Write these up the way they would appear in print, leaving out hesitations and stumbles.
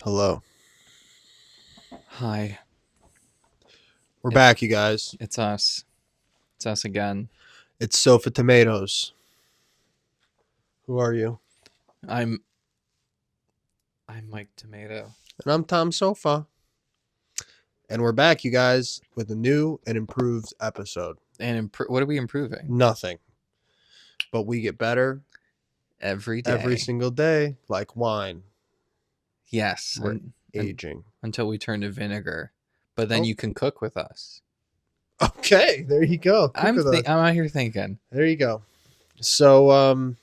Hello. Hi, We're back, you guys. it's us. It's us again. It's Sofa Tomatoes. Who are you? I'm Mike Tomato. And I'm Tom Sofa. And we're back, you guys, with a new and improved episode. And what are we improving? Nothing. But we get better Every day. every single day, like wine. Yes. We're aging. Until we turn to vinegar. But then Oh. you can cook with us. Okay, there you go. I'm out here thinking. There you go. So,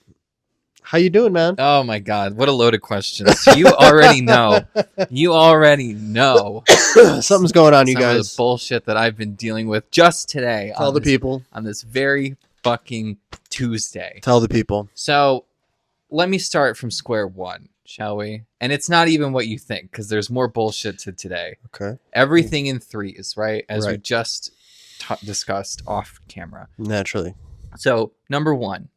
how you doing, man? Oh my God, what a load of questions. You already know. You already know. Something's going on, you Some of guys. the bullshit that I've been dealing with just today. Tell the people. On this very fucking Tuesday. Tell the people. So, let me start from square one, shall we? And it's not even what you think, because there's more bullshit to today. Okay. Everything in threes, right? As we Right. just discussed off camera. Naturally. So, number one,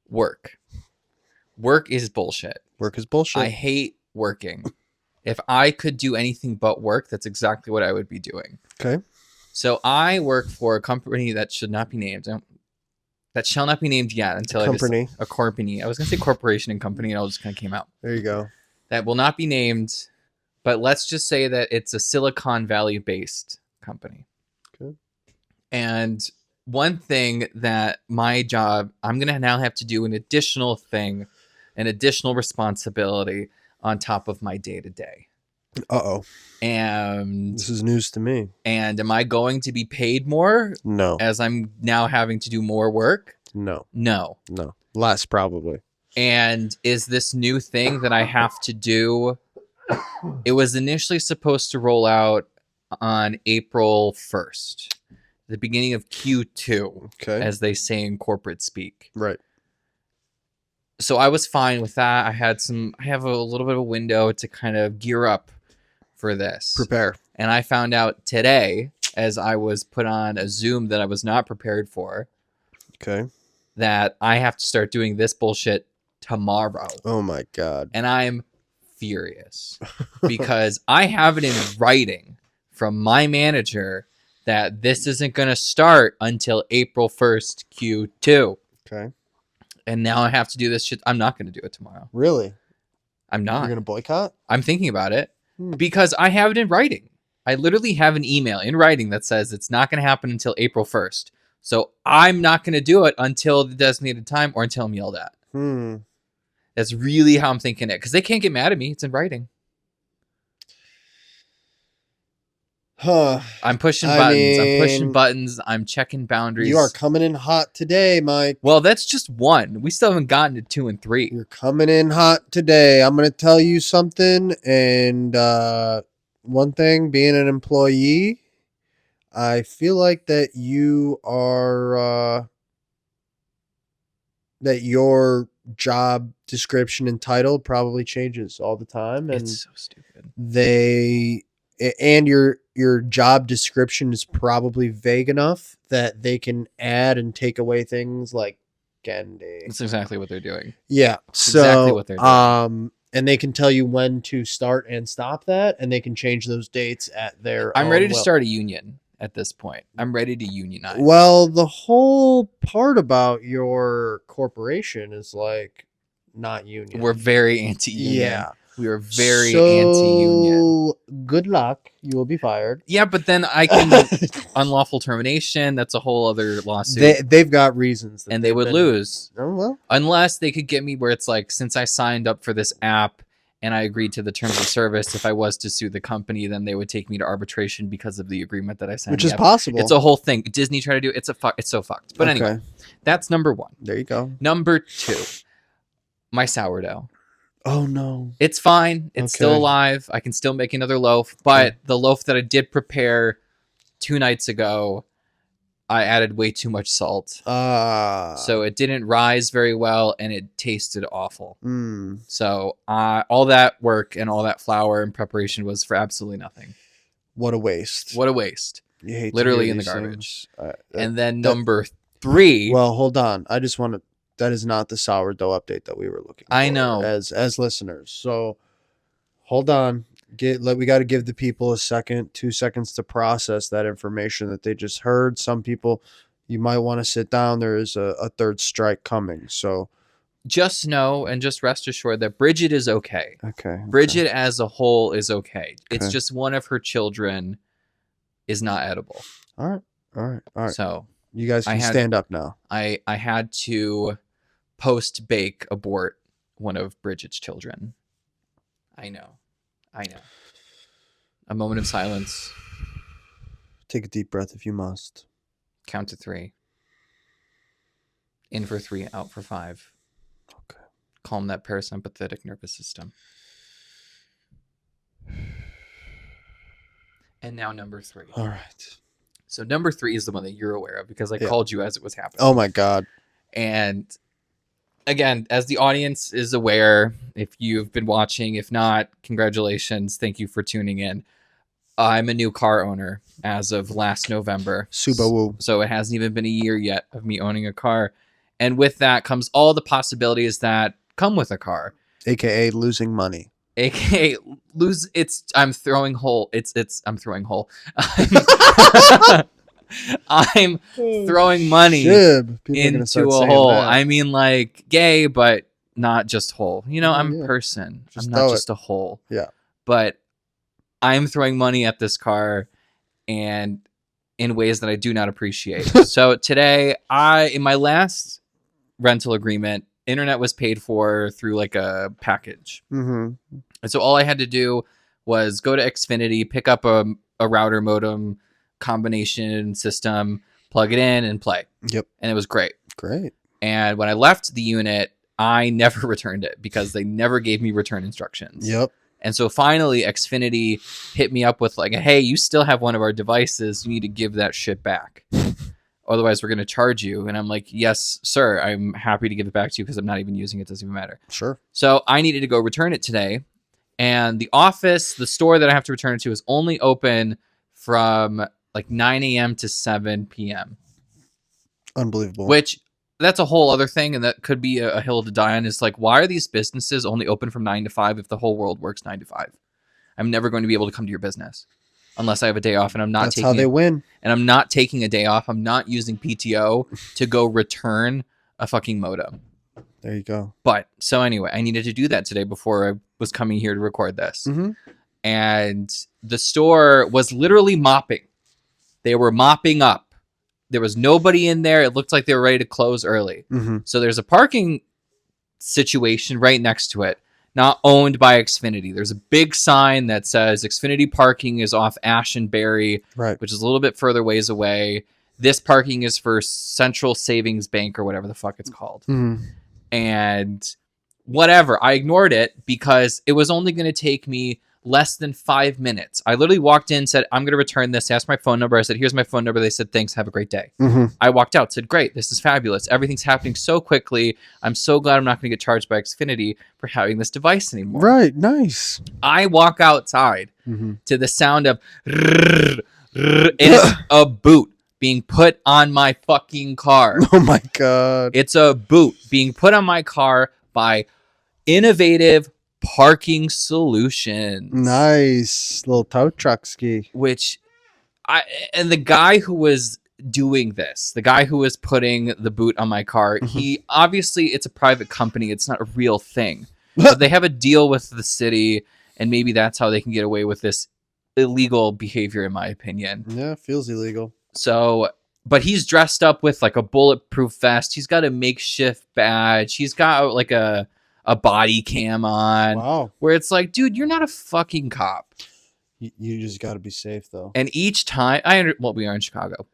work. Work is bullshit. Work is bullshit. I hate working. If I could do anything but work, that's exactly what I would be doing. Okay. So I work for a company that should not be named. That shall not be named yet until Company. a company. I was going to say corporation and company, and it all just kind of came out. There you go. That will not be named, but let's just say that it's a Silicon Valley based company. Okay. And one thing that my job, I'm going to now have to do an additional thing, an additional responsibility on top of my day to day. Uh-oh. And This is news to me. And am I going to be paid more No. as I'm now having to do more work? No. No. No. Less, probably. And is this new thing that I have to do? It was initially supposed to roll out on April 1st, the beginning of Q2, Okay. as they say in corporate speak. Right. So I was fine with that. I have a little bit of a window to kind of gear up for this. Prepare. And I found out today, as I was put on a Zoom that I was not prepared for, Okay. that I have to start doing this bullshit tomorrow. Oh my God. And I'm furious because I have it in writing from my manager that this isn't going to start until April 1st, Q2. Okay. And now I have to do this shit. I'm not going to do it tomorrow. Really? I'm You're not. going to boycott? I'm thinking about it because I have it in writing. I literally have an email in writing that says it's not going to happen until April 1st. So I'm not going to do it until the designated time or until I'm yelled at. That's really how I'm thinking it, because they can't get mad at me. It's in writing. Huh. I'm pushing buttons. I'm checking boundaries. You are coming in hot today, Mike. Well, that's just one. We still haven't gotten to 2 and 3. You're coming in hot today. I'm going to tell you something. And one thing, being an employee, I feel like that you are... that your job description and title probably changes all the time, and It's so stupid. Your job description is probably vague enough that they can add and take away things like Gandhi. That's exactly what they're doing. Yeah, so exactly what they're doing. And they can tell you when to start and stop that, and they can change those dates at their. I'm ready to will. start a union at this point. I'm ready to unionize. Well, the whole part about your corporation is like not union. We're very anti-union. Yeah. We are very anti-union. Good luck. You will be fired. Yeah, but then I can unlawful termination. That's a whole other lawsuit. They've got reasons. And they would lose. Oh, well. Unless they could get me where it's like, since I signed up for this app and I agreed to the terms of service, if I was to sue the company, then they would take me to arbitration because of the agreement that I signed. Which is possible. It's a whole thing. Disney tried to do it. It's so fucked. But anyway, that's number one. There you go. Number two, my sourdough. Oh, no. It's fine. It's still alive. I can still make another loaf. But the loaf that I did prepare 2 nights ago, I added way too much salt. So it didn't rise very well, and it tasted awful. So all that work and all that flour and preparation was for absolutely nothing. What a waste. What a waste. You hate literally in the garbage. And then number 3. Well, hold on. I just want to... That is not the sourdough update that we were looking for. I know. As listeners. So hold on. We got to give the people a second, 2 seconds to process that information that they just heard. Some people, you might want to sit down. There is a third strike coming. So just know and just rest assured that Bridget is okay. Okay. Bridget as a whole is okay. It's just one of her children is not edible. All right. So you guys can stand up now. I had to post-bake abort one of Bridget's children. I know. A moment of silence. Take a deep breath if you must. Count to 3. In for 3, out for 5. Okay. Calm that parasympathetic nervous system. And now number 3. All right. So number 3 is the one that you're aware of because I called you as it was happening. Oh my God. And again, as the audience is aware, if you've been watching, if not, congratulations. Thank you for tuning in. I'm a new car owner as of last November. Subaru. So it hasn't even been a year yet of me owning a car. And with that comes all the possibilities that come with a car. AKA losing money. AKA I'm throwing hole. I'm throwing hole. I'm throwing money into a hole. That. I mean, like gay, but not just hole. You know, I'm a person. I'm not just a hole. Yeah. But I'm throwing money at this car and in ways that I do not appreciate. So today, in my last rental agreement, internet was paid for through like a package. Mm-hmm. And so all I had to do was go to Xfinity, pick up a router modem combination system, plug it in and play. Yep. And it was great. Great. And when I left the unit, I never returned it because they never gave me return instructions. Yep. And so finally Xfinity hit me up with like, hey, you still have one of our devices. You need to give that shit back. Otherwise we're going to charge you. And I'm like, yes, sir. I'm happy to give it back to you because I'm not even using it. It doesn't even matter. Sure. So I needed to go return it today. And the store that I have to return it to is only open from like 9 a.m. to 7 p.m. Unbelievable. Which that's a whole other thing. And that could be a hill to die on. It's like, why are these businesses only open from 9 to 5 if the whole world works 9 to 5? I'm never going to be able to come to your business unless I have a day off and I'm not That's how they win. And I'm not taking a day off. I'm not using PTO to go return a fucking modem. There you go. But so anyway, I needed to do that today before I was coming here to record this. Mm-hmm. And the store was literally mopping. They were mopping up. There was nobody in there. It looked like they were ready to close early. Mm-hmm. So there's a parking situation right next to it, not owned by Xfinity. There's a big sign that says Xfinity parking is off Ash and Berry, right, which is a little bit further ways away. This parking is for Central Savings Bank or whatever the fuck it's called. Mm-hmm. And whatever, I ignored it because it was only going to take me less than 5 minutes. I literally walked in, said, I'm going to return this. Asked my phone number. I said, here's my phone number. They said, thanks. Have a great day. Mm-hmm. I walked out, said, great. This is fabulous. Everything's happening so quickly. I'm so glad I'm not going to get charged by Xfinity for having this device anymore. Right. Nice. I walk outside mm-hmm. to the sound of and it's a boot being put on my fucking car. Oh my God. It's a boot being put on my car by Innovative Parking Solutions. Nice. Little tow truck ski. And the guy who was doing this, the guy who was putting the boot on my car, mm-hmm. he obviously, it's a private company. It's not a real thing. But they have a deal with the city, and maybe that's how they can get away with this illegal behavior, in my opinion. Yeah, feels illegal. So, but he's dressed up with like a bulletproof vest. He's got a makeshift badge. He's got like a body cam on. Wow. Where it's like, dude, you're not a fucking cop. You just got to be safe, though. And each time, we are in Chicago,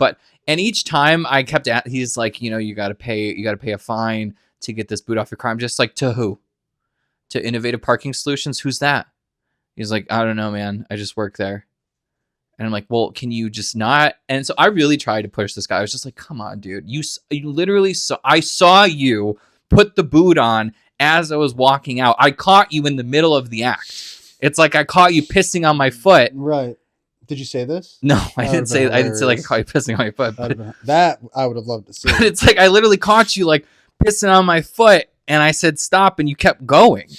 and each time I kept he's like, you got to pay a fine to get this boot off your car. I'm just like, to who? To Innovative Parking Solutions? Who's that? He's like, I don't know, man. I just work there. And I'm like, well, can you just not? And so I really tried to push this guy. I was just like, come on, dude. You literally I saw you put the boot on as I was walking out. I caught you in the middle of the act. It's like I caught you pissing on my foot. Right. Did you say this? No, I didn't say like I caught you pissing on my foot. That I would have loved to see. But it's like I literally caught you like pissing on my foot and I said stop and you kept going.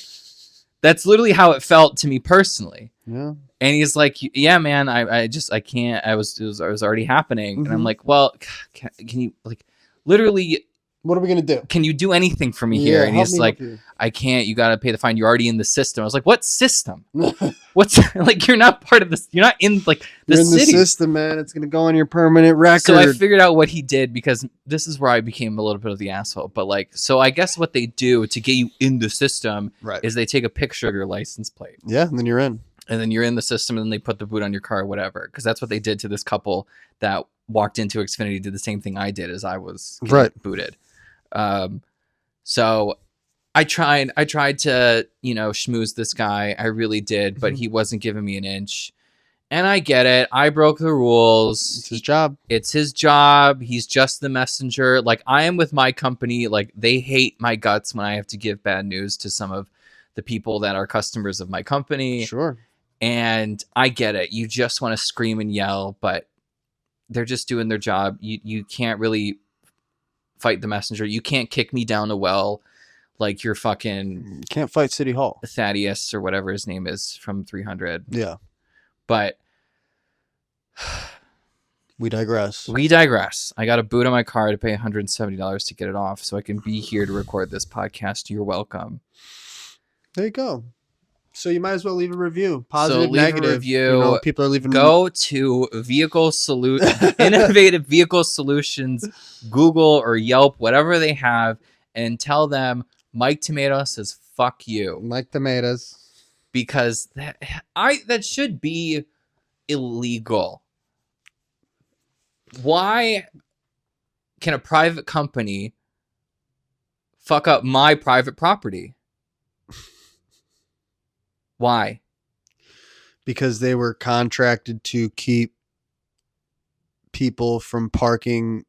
That's literally how it felt to me personally. Yeah. And he's like, yeah, man, I can't. It was already happening. And I'm like, well, can you like literally, what are we going to do? Can you do anything for me here? And he's like, I can't. You got to pay the fine. You're already in the system. I was like, what system? What's like, you're not part of this. You're not in like the you're in city. The system, man. It's going to go on your permanent record. So I figured out what he did, because this is where I became a little bit of the asshole. But like, so I guess what they do to get you in the system is they take a picture of your license plate. Yeah. And then you're in. And then you're in the system, and then they put the boot on your car or whatever. Because that's what they did to this couple that walked into Xfinity, did the same thing I did as I was booted. So I tried to, schmooze this guy. I really did, but he wasn't giving me an inch. And I get it. I broke the rules. It's his job. It's his job. He's just the messenger. Like, I am with my company. Like, they hate my guts when I have to give bad news to some of the people that are customers of my company. Sure. And I get it. You just want to scream and yell, but they're just doing their job. You can't really fight the messenger. You can't kick me down a well like you're fucking... You can't fight City Hall. Thaddeus or whatever his name is from 300. Yeah. But... We digress. I got a boot on my car to pay $170 to get it off so I can be here to record this podcast. You're welcome. There you go. So you might as well leave a review. Positive, negative. A review. People are leaving. Go to Innovative Vehicle Solutions, Google or Yelp, whatever they have, and tell them Mike Tomato says fuck you. Mike Tomatoes. Because that should be illegal. Why can a private company fuck up my private property? Why? Because they were contracted to keep people from parking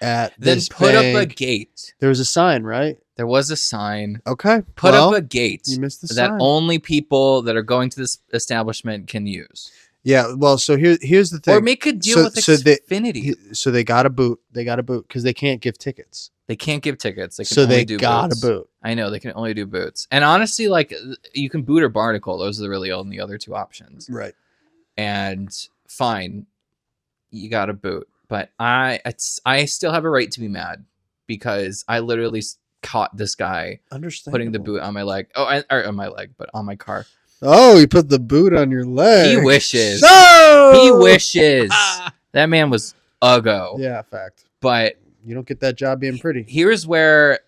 at this Then put bank. up a gate. There was a sign, right? There was a sign. Okay. Put up a gate. You missed the that sign. only people that are going to this establishment can use. Yeah. Well, so here's the thing. Or make a deal with Xfinity. So they got a boot. They got a boot because they can't give tickets. They can't give tickets. They can so only they do got boots. a boot. I know they can only do boots. And honestly, like, you can boot or barnacle. Those are really only the other two options. Right. And fine, you got a boot, but I still have a right to be mad because I literally caught this guy putting the boot on my leg. Or on my leg, but on my car. Oh, he put the boot on your leg. He wishes. No! He wishes. That man was uggo. Yeah, fact. But you don't get that job being pretty. Here's where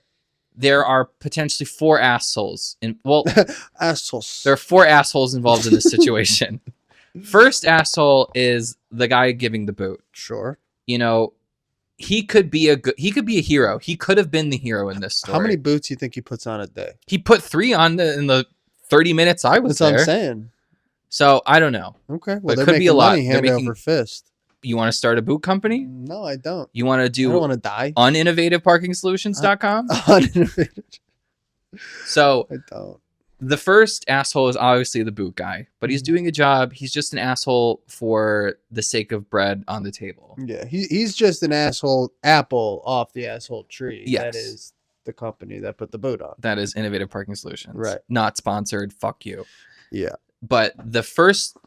there are potentially 4 assholes. Assholes. There are 4 assholes involved in this situation. First asshole is the guy giving the boot. Sure. He could be a hero. He could have been the hero in this story. How many boots do you think he puts on a day? He put 3 on in the 30 minutes I was there. That's what I'm saying. So I don't know. Okay. Well, it could be a lot. Hand over fist. You want to start a boot company? No, I don't. You want to do? I don't want to die. Uninnovativeparkingsolutions.com. Uninnovative. So I don't. The first asshole is obviously the boot guy, but he's doing a job. He's just an asshole for the sake of bread on the table. Yeah, he's just an asshole apple off the asshole tree. Yes. That is the company that put the boot on. That is Innovative Parking Solutions. Right. Not sponsored. Fuck you. Yeah. But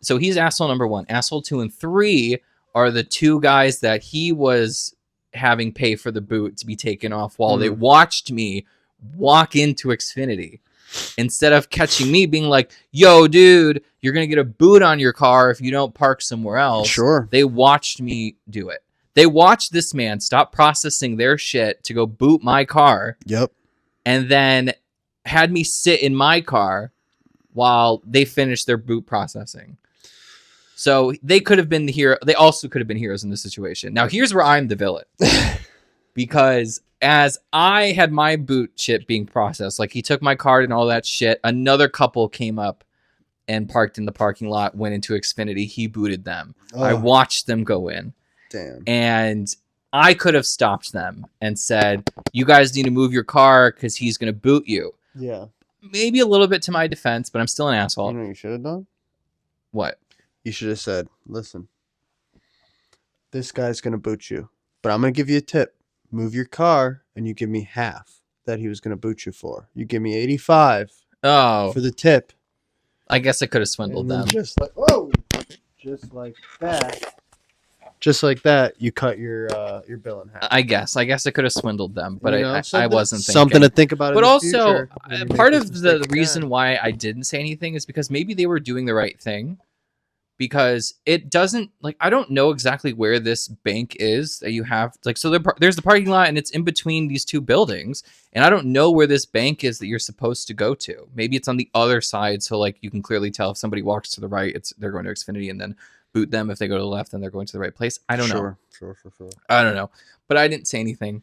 so he's asshole number 1. Asshole 2 and 3 are the 2 guys that he was having pay for the boot to be taken off while they watched me walk into Xfinity. Instead of catching me being like, yo, dude, you're going to get a boot on your car if you don't park somewhere else. Sure. They watched me do it. They watched this man stop processing their shit to go boot my car. Yep. And then had me sit in my car while they finished their boot processing. So they could have been the hero. They also could have been heroes in this situation. Now, here's where I'm the villain. Because as I had my boot shit being processed, like he took my card and all that shit, another couple came up and parked in the parking lot, went into Xfinity. He booted them. Oh. I watched them go in. Damn. And I could have stopped them and said, you guys need to move your car because he's going to boot you. Yeah. Maybe a little bit to my defense, but I'm still an asshole. You know what you should have done? What? You should have said, listen, this guy's going to boot you, but I'm going to give you a tip. Move your car and you give me half that he was going to boot you for. You give me 85 Oh, for the tip. I guess I could have swindled them. Just like just like that, you cut your bill in half. I guess I could have swindled them, but I wasn't thinking. Something to think about. But in the also, future part of the reason why I didn't say anything is because maybe they were doing the right thing. Because it doesn't, like, I don't know exactly where this bank is that you have, like, so there's the parking lot and it's in between these two buildings, and I don't know where this bank is that you're supposed to go to. Maybe it's on the other side, so like you can clearly tell if somebody walks to the right, they're going to Xfinity, and then boot them. If they go to the left, then they're going to the right place. I don't know. Sure. I don't know, but I didn't say anything,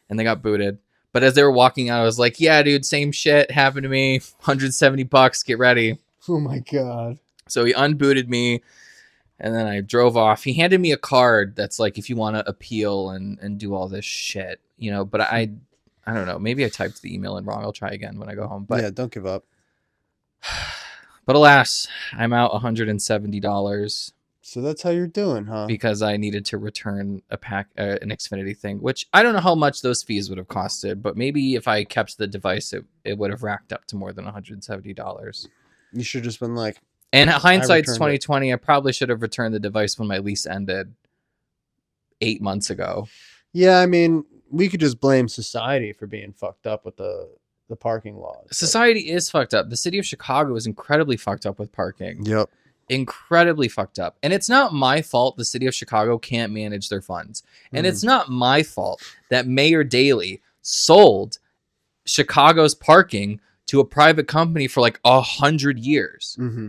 and they got booted. But as they were walking out, I was like, "Yeah, dude, same shit happened to me. $170. Get ready." Oh my god. So he unbooted me, and then I drove off. He handed me a card that's like, if you want to appeal and do all this shit, you know. But I don't know. Maybe I typed the email in wrong. I'll try again when I go home. But yeah, don't give up. But alas, I'm out $170. So that's how you're doing, huh? Because I needed to return an Xfinity thing, which I don't know how much those fees would have costed. But maybe if I kept the device, it would have racked up to more than $170. You should have just been like. And hindsight's 2020. I probably should have returned the device when my lease ended 8 months ago. Yeah, I mean, we could just blame society for being fucked up with the parking laws. Society is fucked up. The city of Chicago is incredibly fucked up with parking. Yep. Incredibly fucked up. And it's not my fault the city of Chicago can't manage their funds. And it's not my fault that Mayor Daley sold Chicago's parking to a private company for like 100 years. Mm-hmm.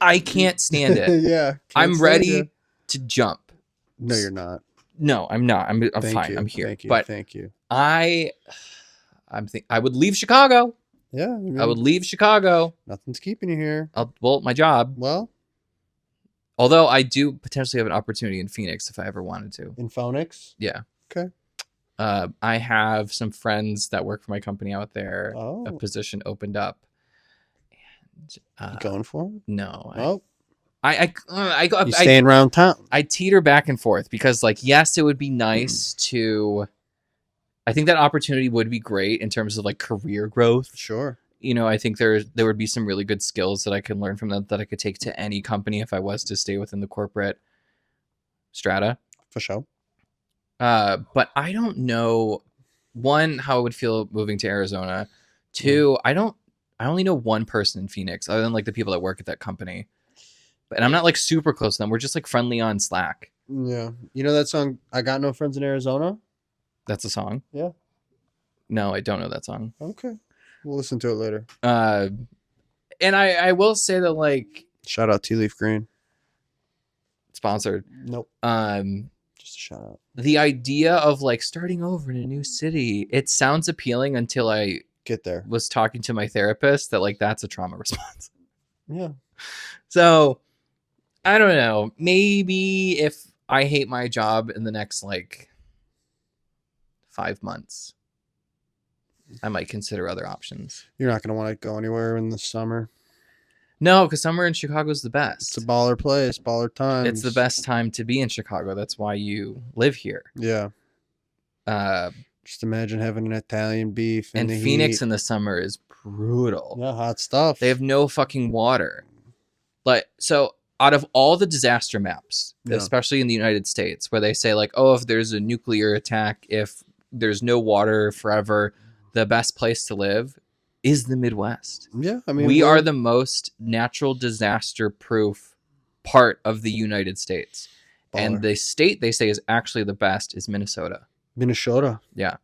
I can't stand it. Yeah. I'm ready to jump. No, you're not. No, I'm not. I'm fine. I'm here. Thank you. I would leave Chicago. Yeah. I would leave Chicago. Nothing's keeping you here. My job. Well. Although I do potentially have an opportunity in Phoenix if I ever wanted to. In Phoenix? Yeah. Okay. I have some friends that work for my company out there. Oh. A position opened up. You going for it? No. Oh. You staying around town. I teeter back and forth because, like, yes, it would be nice to. I think that opportunity would be great in terms of like career growth. Sure. You know, I think there would be some really good skills that I could learn from that I could take to any company if I was to stay within the corporate strata. For sure. But I don't know, one, how I would feel moving to Arizona. Two, I only know one person in Phoenix other than like the people that work at that company. And I'm not like super close to them. We're just like friendly on Slack. Yeah. You know that song, I Got No Friends in Arizona? That's a song? Yeah. No, I don't know that song. Okay. We'll listen to it later. And I will say that, like, shout out Tea Leaf Green. Sponsored. Nope. Just a shout out. The idea of like starting over in a new city, it sounds appealing until I get there. Was talking to my therapist that like that's a trauma response. Yeah. So I don't know. Maybe if I hate my job in the next like 5 months, I might consider other options. You're not going to want to go anywhere in the summer. No, because summer in Chicago is the best. It's a baller place, baller time. It's the best time to be in Chicago. That's why you live here. Yeah. Just imagine having an Italian beef. And Phoenix in the summer is brutal. Yeah, hot stuff. They have no fucking water. Like, so out of all the disaster maps, especially in the United States, where they say like, oh, if there's a nuclear attack, if there's no water forever, the best place to live is the Midwest. Yeah, I mean, we are the most natural disaster proof part of the United States. Baller. And the state they say is actually the best is Minnesota. Minnesota. Yeah.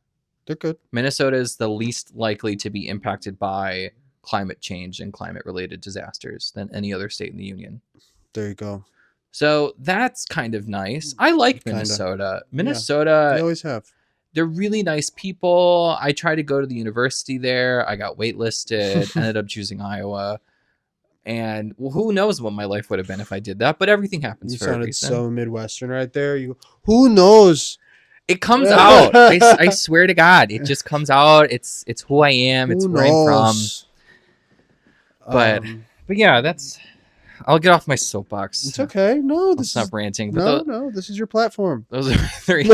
They're good. Minnesota is the least likely to be impacted by climate change and climate related disasters than any other state in the union. There you go. So that's kind of nice. I like Minnesota. Minnesota. They always have. They're really nice people. I tried to go to the university there. I got waitlisted, ended up choosing Iowa. And who knows what my life would have been if I did that, but everything happens for a reason. You sounded so Midwestern right there. You, who knows? It comes out. I swear to God, it just comes out. It's who I am. It's where I'm from. But yeah, that's. I'll get off my soapbox. It's okay. No, this is not ranting. But no, this is your platform. Those are three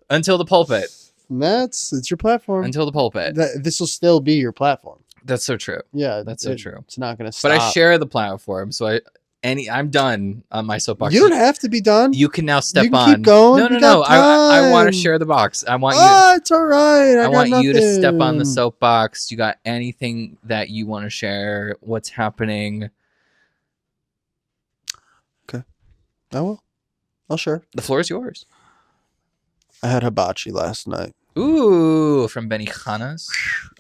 until the pulpit. It's your platform. Until the pulpit. This will still be your platform. That's so true. Yeah, that's so true. It's not going to stop. But I share the platform, so I'm done on my soapbox. You don't have to be done. You can now step you can on. Keep going. No. I want to share the box. I want you. It's all right. I want you to step on the soapbox. You got anything that you want to share? What's happening? Okay, I will. I'll share. The floor is yours. I had hibachi last night. Ooh, from Benihana's.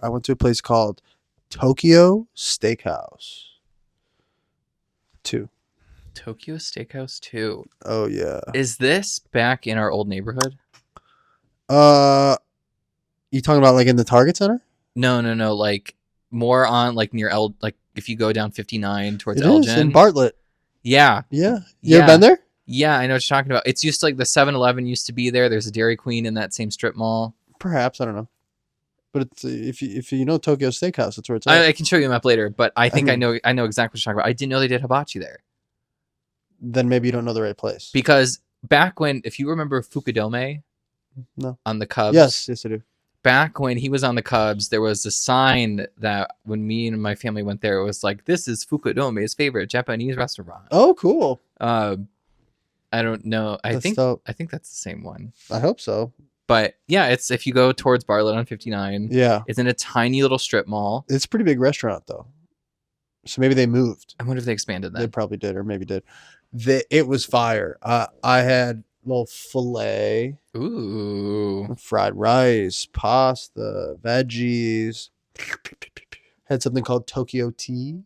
I went to a place called Tokyo Steakhouse 2. Tokyo Steakhouse 2. Oh yeah. Is this back in our old neighborhood? You talking about like in the Target Center? No. Like more on like near like if you go down 59 towards It Elgin. is in Bartlett. Yeah. Yeah. You ever been there? Yeah, I know what you're talking about. It's used to like the 7-Eleven used to be there. There's a Dairy Queen in that same strip mall. Perhaps, I don't know. But it's if you know Tokyo Steakhouse, that's where it's at. I can show you a map later, but I think I know exactly what you're talking about. I didn't know they did hibachi there. Then maybe you don't know the right place. Because back when, if you remember Fukudome, on the Cubs. Yes, I do. Back when he was on the Cubs, there was a sign that when me and my family went there, it was like, "This is Fukudome's favorite Japanese restaurant." Oh, cool. I don't know. I think that's the same one. I hope so. But yeah, it's if you go towards Bartlett on 59. Yeah. It's in a tiny little strip mall. It's a pretty big restaurant though. So maybe they moved. I wonder if they expanded that. They probably did, or maybe did. It was fire. I had little filet. Ooh. Fried rice, pasta, veggies. Had something called Tokyo tea.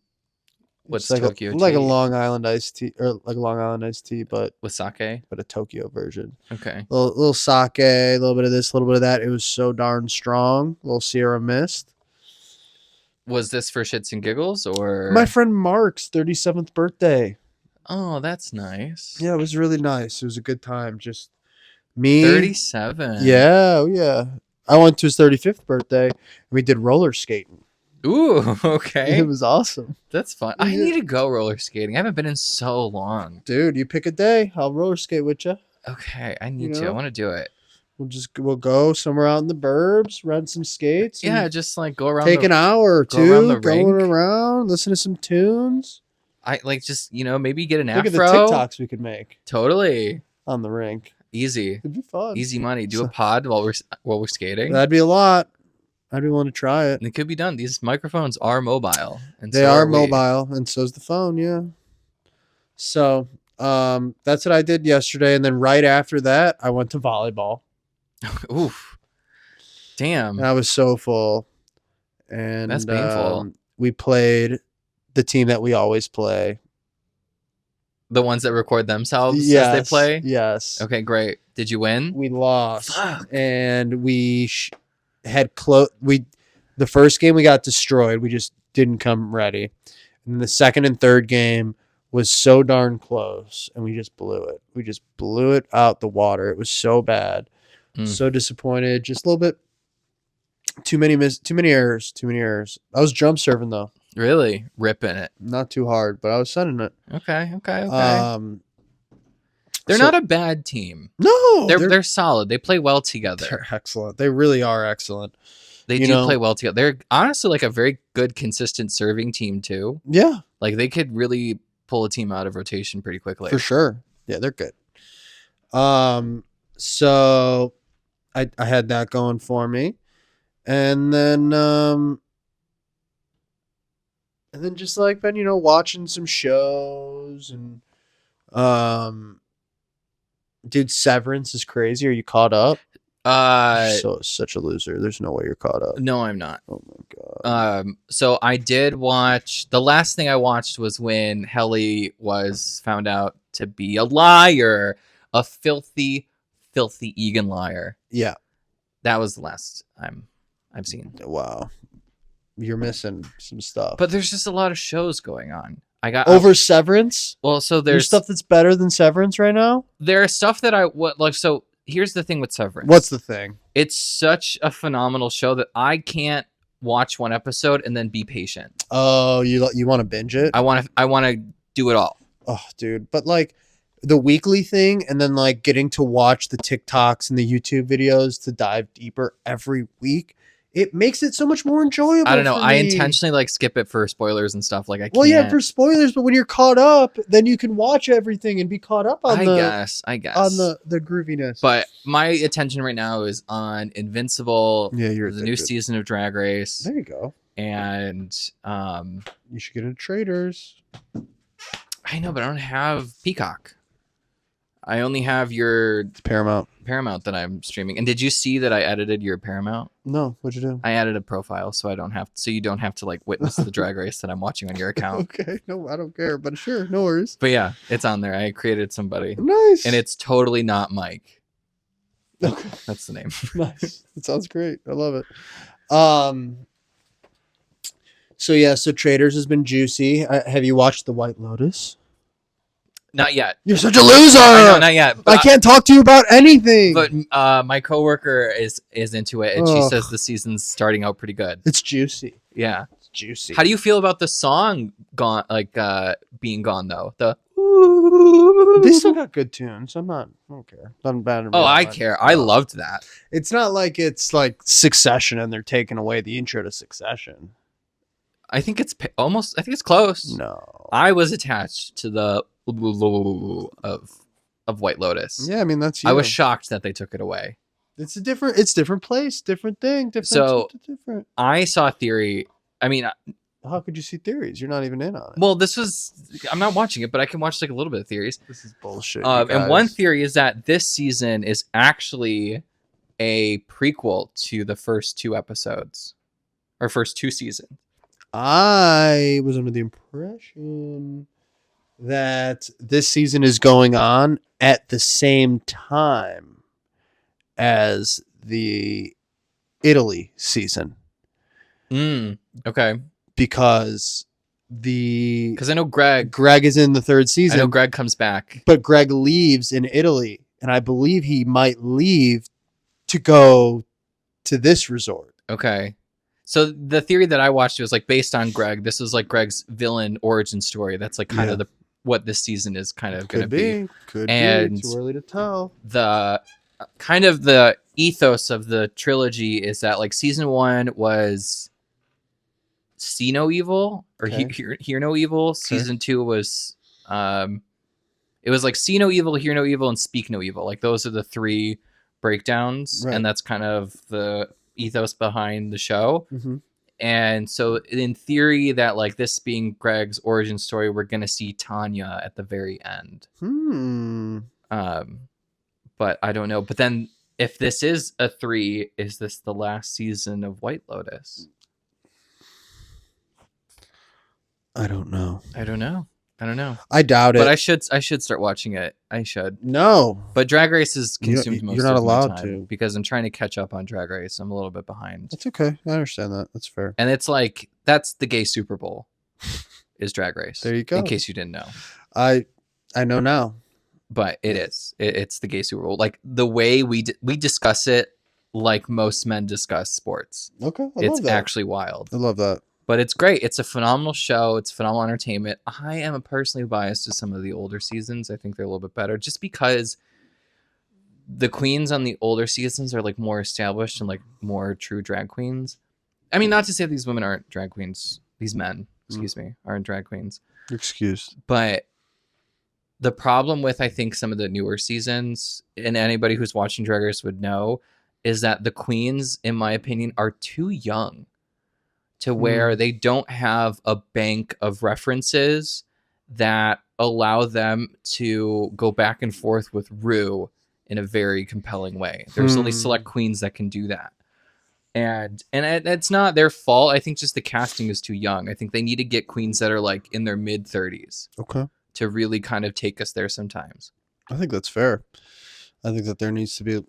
What's like Tokyo tea? Like a Long Island iced tea, or like a Long Island iced tea, but with sake, but a Tokyo version. Okay. Little sake, a little bit of this, a little bit of that. It was so darn strong. A little Sierra Mist. Was this for shits and giggles or my friend Mark's 37th birthday? Oh, that's nice. Yeah, it was really nice. It was a good time. Just me. 37. Yeah, oh yeah. I went to his 35th birthday. And we did roller skating. Ooh, okay. It was awesome. That's fun. I need to go roller skating. I haven't been in so long. Dude, you pick a day. I'll roller skate with you. Okay, I need to. I want to do it. We'll go somewhere out in the burbs, rent some skates. Yeah, just like go around. Take an hour or two going around, listen to some tunes. I like just maybe get an afro. Look at the TikToks we could make. Totally on the rink. Easy. It'd be fun. Easy money. Do a pod while we're skating. That'd be a lot. I'd be willing to try it. And it could be done. These microphones are mobile, and they are mobile, and so's the phone. Yeah. So that's what I did yesterday, and then right after that, I went to volleyball. Oof. Damn. And I was so full. And that's painful. We played the team that we always play. The ones that record themselves as they play? Yes. Okay, great. Did you win? We lost. Fuck. And we had the first game we got destroyed. We just didn't come ready. And the second and third game was so darn close, and we just blew it. We just blew it out the water. It was so bad. So disappointed. Just a little bit too many errors. I was jump serving though. Really? Ripping it. Not too hard, but I was sending it. Okay. They're not a bad team. No. They're solid. They play well together. They're excellent. They really are excellent. They do play well together. They're honestly like a very good, consistent serving team too. Yeah. Like they could really pull a team out of rotation pretty quickly. For sure. Yeah, they're good. So I had that going for me. And then just like been, watching some shows and dude, Severance is crazy. Are you caught up? Such a loser. There's no way you're caught up. No, I'm not. Oh my god. So I did watch. The last thing I watched was when Helly was found out to be a liar, a filthy Egan liar. Yeah, that was the last I've seen. Wow, you're missing some stuff. But there's just a lot of shows going on. I got over Severance. Well, so there's stuff that's better than Severance right now. There's stuff that So here's the thing with Severance. What's the thing? It's such a phenomenal show that I can't watch one episode and then be patient. Oh, you want to binge it? I want to do it all. Oh, dude, but like the weekly thing, and then like getting to watch the TikToks and the YouTube videos to dive deeper every week, it makes it so much more enjoyable. I don't know. For I me. intentionally like skip it for spoilers and stuff. Like I Well, can't. yeah, for spoilers, but when you're caught up, then you can watch everything and be caught up on I the guess on the grooviness. But my attention right now is on Invincible. Yeah, you're the new season of Drag Race. There you go. And you should get into Traders. I know, but I don't have Peacock. I only have your Paramount that I'm streaming. And did you see that I edited your Paramount? No, what'd you do? I added a profile so you don't have to like witness the Drag Race that I'm watching on your account. Okay, no, I don't care, but sure, no worries. But yeah, it's on there. I created somebody. Nice. And it's totally not Mike. Okay. That's the name. Nice. That sounds great. I love it. So Traders has been juicy. Have you watched The White Lotus? Not yet. You're such a loser. I know, not yet. I can't talk to you about anything. But my coworker is into it, and she says the season's starting out pretty good. It's juicy. Yeah, it's juicy. How do you feel about the song being gone though? They still got good tunes. I don't care. I'm bad. Oh, I care. I loved that. It's not like it's like Succession and they're taking away the intro to Succession. I think it's almost. I think it's close. No, I was attached to the of White Lotus. Yeah, I mean that's you. I was shocked that they took it away. It's different place, different thing, different. I saw Theory. I mean, how could you see Theories? You're not even in on it. Well, I'm not watching it, but I can watch like a little bit of Theories. This is bullshit. And one theory is that this season is actually a prequel to the first 2 episodes or first 2 seasons. I was under the impression that this season is going on at the same time as the Italy season. Okay. Because I know Greg is in the 3rd season. I know Greg comes back. But Greg leaves in Italy, and I believe he might leave to go to this resort. Okay. So the theory that I watched was like based on Greg. This is like Greg's villain origin story. That's like kind of what this season is kind of going to be. Could be. Too early to tell. The kind of the ethos of the trilogy is that like season 1 was see no evil or hear no evil. Okay. Season 2 was it was like see no evil, hear no evil, and speak no evil. Like those are the 3 breakdowns, and that's kind of the ethos behind the show. Mm-hmm. And so in theory that like this being Greg's origin story, we're gonna see Tanya at the very end. But I don't know. But then if this is a 3, is this the last season of White Lotus? I don't know. I doubt it. But I should start watching it. I should. No. But Drag Race is consumed most of my time. You're not allowed to. Because I'm trying to catch up on Drag Race. I'm a little bit behind. That's okay. I understand that. That's fair. And it's like, that's the gay Super Bowl is Drag Race. There you go. In case you didn't know. I know now. But it is. It's the gay Super Bowl. Like the way we discuss it like most men discuss sports. Okay. It's actually wild. I love that. But it's great. It's a phenomenal show. It's phenomenal entertainment. I am personally biased to some of the older seasons. I think they're a little bit better just because the queens on the older seasons are like more established and like more true drag queens. I mean, not to say these women aren't drag queens. These men, excuse me, aren't drag queens. You're excused. But the problem with, I think, some of the newer seasons, and anybody who's watching Drag Race would know, is that the queens, in my opinion, are too young to where they don't have a bank of references that allow them to go back and forth with Rue in a very compelling way. There's only select queens that can do that. And it's not their fault. I think just the casting is too young. I think they need to get queens that are like in their mid 30s. Okay. To really kind of take us there sometimes. I think that's fair. I think that there needs to be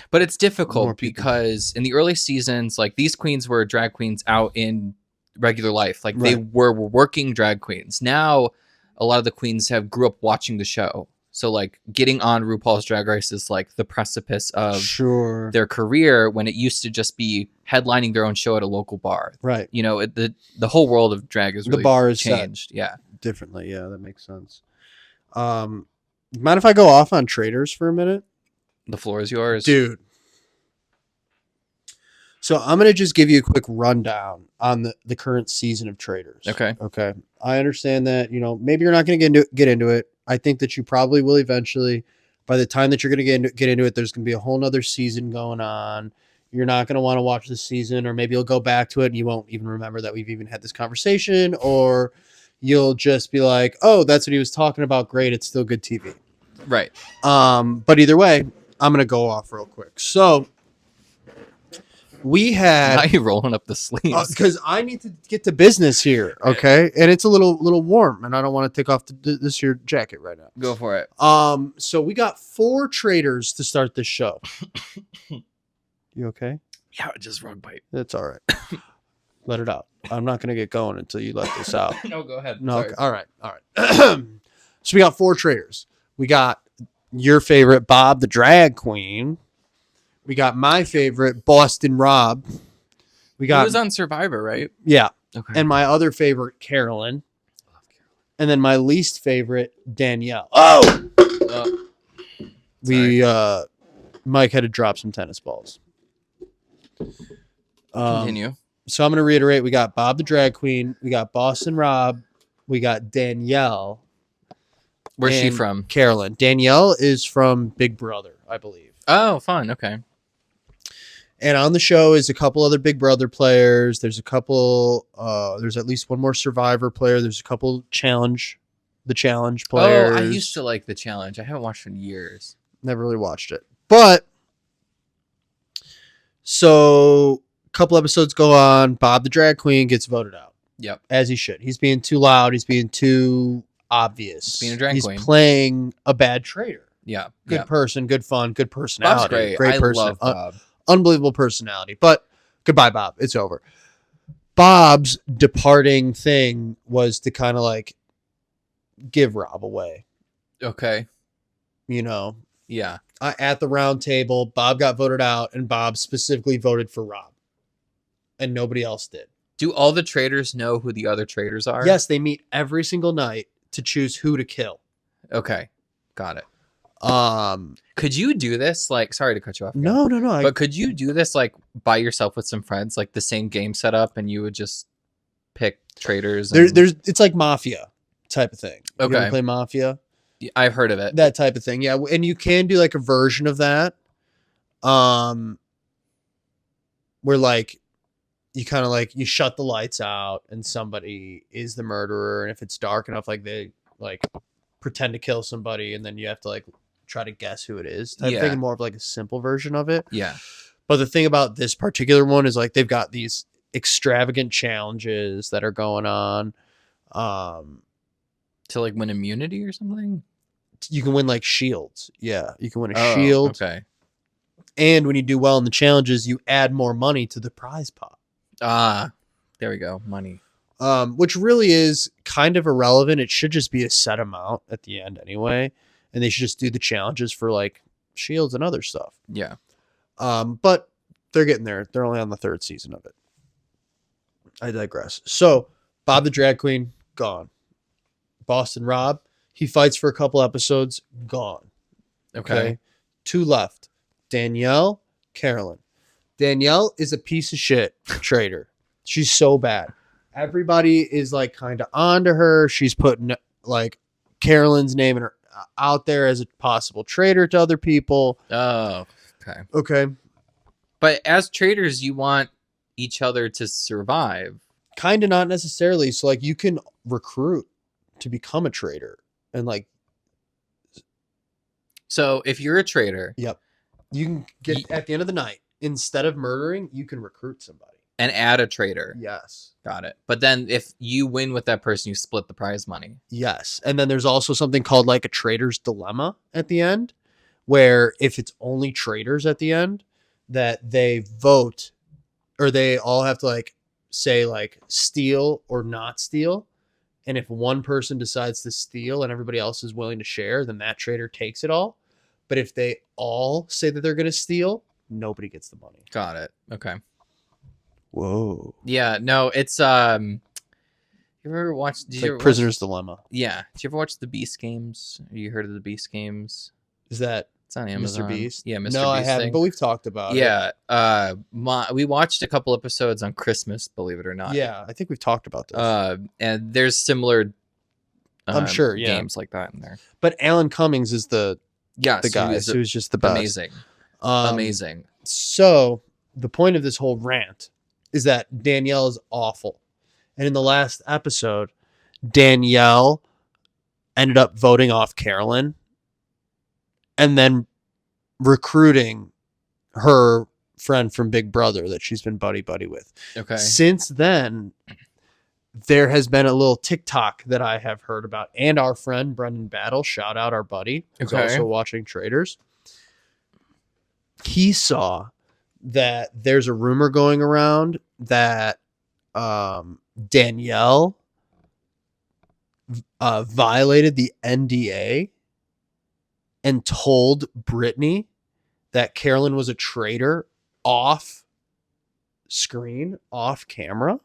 But it's difficult because in the early seasons, like these queens were drag queens out in regular life. Like they were working drag queens. Now, a lot of the queens grew up watching the show. So like getting on RuPaul's Drag Race is like the precipice of their career when it used to just be headlining their own show at a local bar. Right. You know, the whole world of drag is really the bar is changed. Yeah. Differently. Yeah, that makes sense. Mind if I go off on traders for a minute? The floor is yours. Dude. So I'm going to just give you a quick rundown on the current season of traders. Okay. Okay. I understand that, maybe you're not going to get into it. I think that you probably will eventually. By the time that you're going to get into it, there's going to be a whole nother season going on. You're not going to want to watch the season, or maybe you'll go back to it and you won't even remember that we've even had this conversation, or you'll just be like, oh, that's what he was talking about. Great. It's still good TV. Right. But either way, I'm going to go off real quick. So we had... Why are you rolling up the sleeves? Because I need to get to business here, okay? And it's a little warm, and I don't want to take off this here jacket right now. Go for it. So we got 4 traders to start this show. You okay? Yeah, just rug bite. That's all right. Let it out. I'm not going to get going until you let this out. No, go ahead. No, okay. All right. So we got 4 traders. We got your favorite Bob the Drag Queen. We got my favorite Boston Rob. We got... He was on Survivor, right? Yeah. Okay. And my other favorite, Carolyn. And then my least favorite, Danielle. Oh! Mike had to drop some tennis balls. Continue. So I'm going to reiterate. We got Bob the Drag Queen. We got Boston Rob. We got Danielle. Where's she from? Carolyn. Danielle is from Big Brother, I believe. Oh, fun. Okay. And on the show is a couple other Big Brother players. There's a couple. There's at least one more Survivor player. There's a couple the challenge players. Oh, I used to like the challenge. I haven't watched in years. Never really watched it, but so a couple episodes go on. Bob the Drag Queen gets voted out. Yep, as he should. He's being too loud. He's being too obvious. Being a drag queen. He's playing a bad trader. Yeah, good person, good fun, good personality. Bob's great. person. Love Bob. Unbelievable personality. But goodbye, Bob. It's over. Bob's departing thing was to kind of like give Rob away. Okay. Yeah. At the round table, Bob got voted out, and Bob specifically voted for Rob. And nobody else did. Do all the traders know who the other traders are? Yes, they meet every single night to choose who to kill. Okay. Got it. Could you do this? Like, sorry to cut you off. No. But could you do this like by yourself with some friends, like the same game setup, and you would just pick traders? It's like Mafia type of thing. Okay. You ever play Mafia? I've heard of it. That type of thing. Yeah. And you can do like a version of that. Where like you kind of like you shut the lights out and somebody is the murderer, and if it's dark enough, like they like pretend to kill somebody, and then you have to like try to guess who it is. I'm thinking more of like a simple version of it. Yeah. But the thing about this particular one is like they've got these extravagant challenges that are going on. To like win immunity or something? You can win like shields. Yeah. You can win a shield. Okay. And when you do well in the challenges, you add more money to the prize pot. There we go. Money. Which really is kind of irrelevant. It should just be a set amount at the end anyway. And they should just do the challenges for like shields and other stuff. Yeah. But they're getting there. They're only on the 3rd season of it. I digress. So Bob the Drag Queen, gone. Boston Rob, he fights for a couple episodes, gone. Okay. 2 left. Danielle, Carolyn. Danielle is a piece of shit trader. She's so bad. Everybody is like kind of onto her. She's putting like Carolyn's name in her out there as a possible traitor to other people. Oh, okay. Okay. But as traders, you want each other to survive. Kind of not necessarily. So like you can recruit to become a trader and like. So if you're a trader. Yep. You can get at the end of the night, instead of murdering, you can recruit somebody. And add a trader. Yes. Got it. But then if you win with that person, you split the prize money. Yes. And then there's also something called like a trader's dilemma at the end, where if it's only traders at the end, that they vote or they all have to like say like steal or not steal. And if one person decides to steal and everybody else is willing to share, then that trader takes it all. But if they all say that they're going to steal, nobody gets the money. Got it. Okay. Whoa. Yeah, no, it's You ever watch? It's like Prisoner's Dilemma. Yeah. Did you ever watch the Beast Games? Have you heard of the Beast Games? Is that it's on Amazon? Mr. Beast? Yeah, Mr. Beast. No, I haven't, thing. but we've talked about it. Yeah. We watched a couple episodes on Christmas, believe it or not. Yeah, I think we've talked about this. And there's similar I'm sure, games like that in there. But Alan Cummings is the guy who's just the best. Amazing. Amazing. So the point of this whole rant is that Danielle is awful. And in the last episode, Danielle ended up voting off Carolyn and then recruiting her friend from Big Brother that she's been buddy with. Okay. Since then, there has been a little TikTok that I have heard about, and our friend Brendan Battle, shout out our buddy, who's also watching Traders. He saw that there's a rumor going around that Danielle violated the NDA and told Brittany that Carolyn was a traitor off screen, off camera.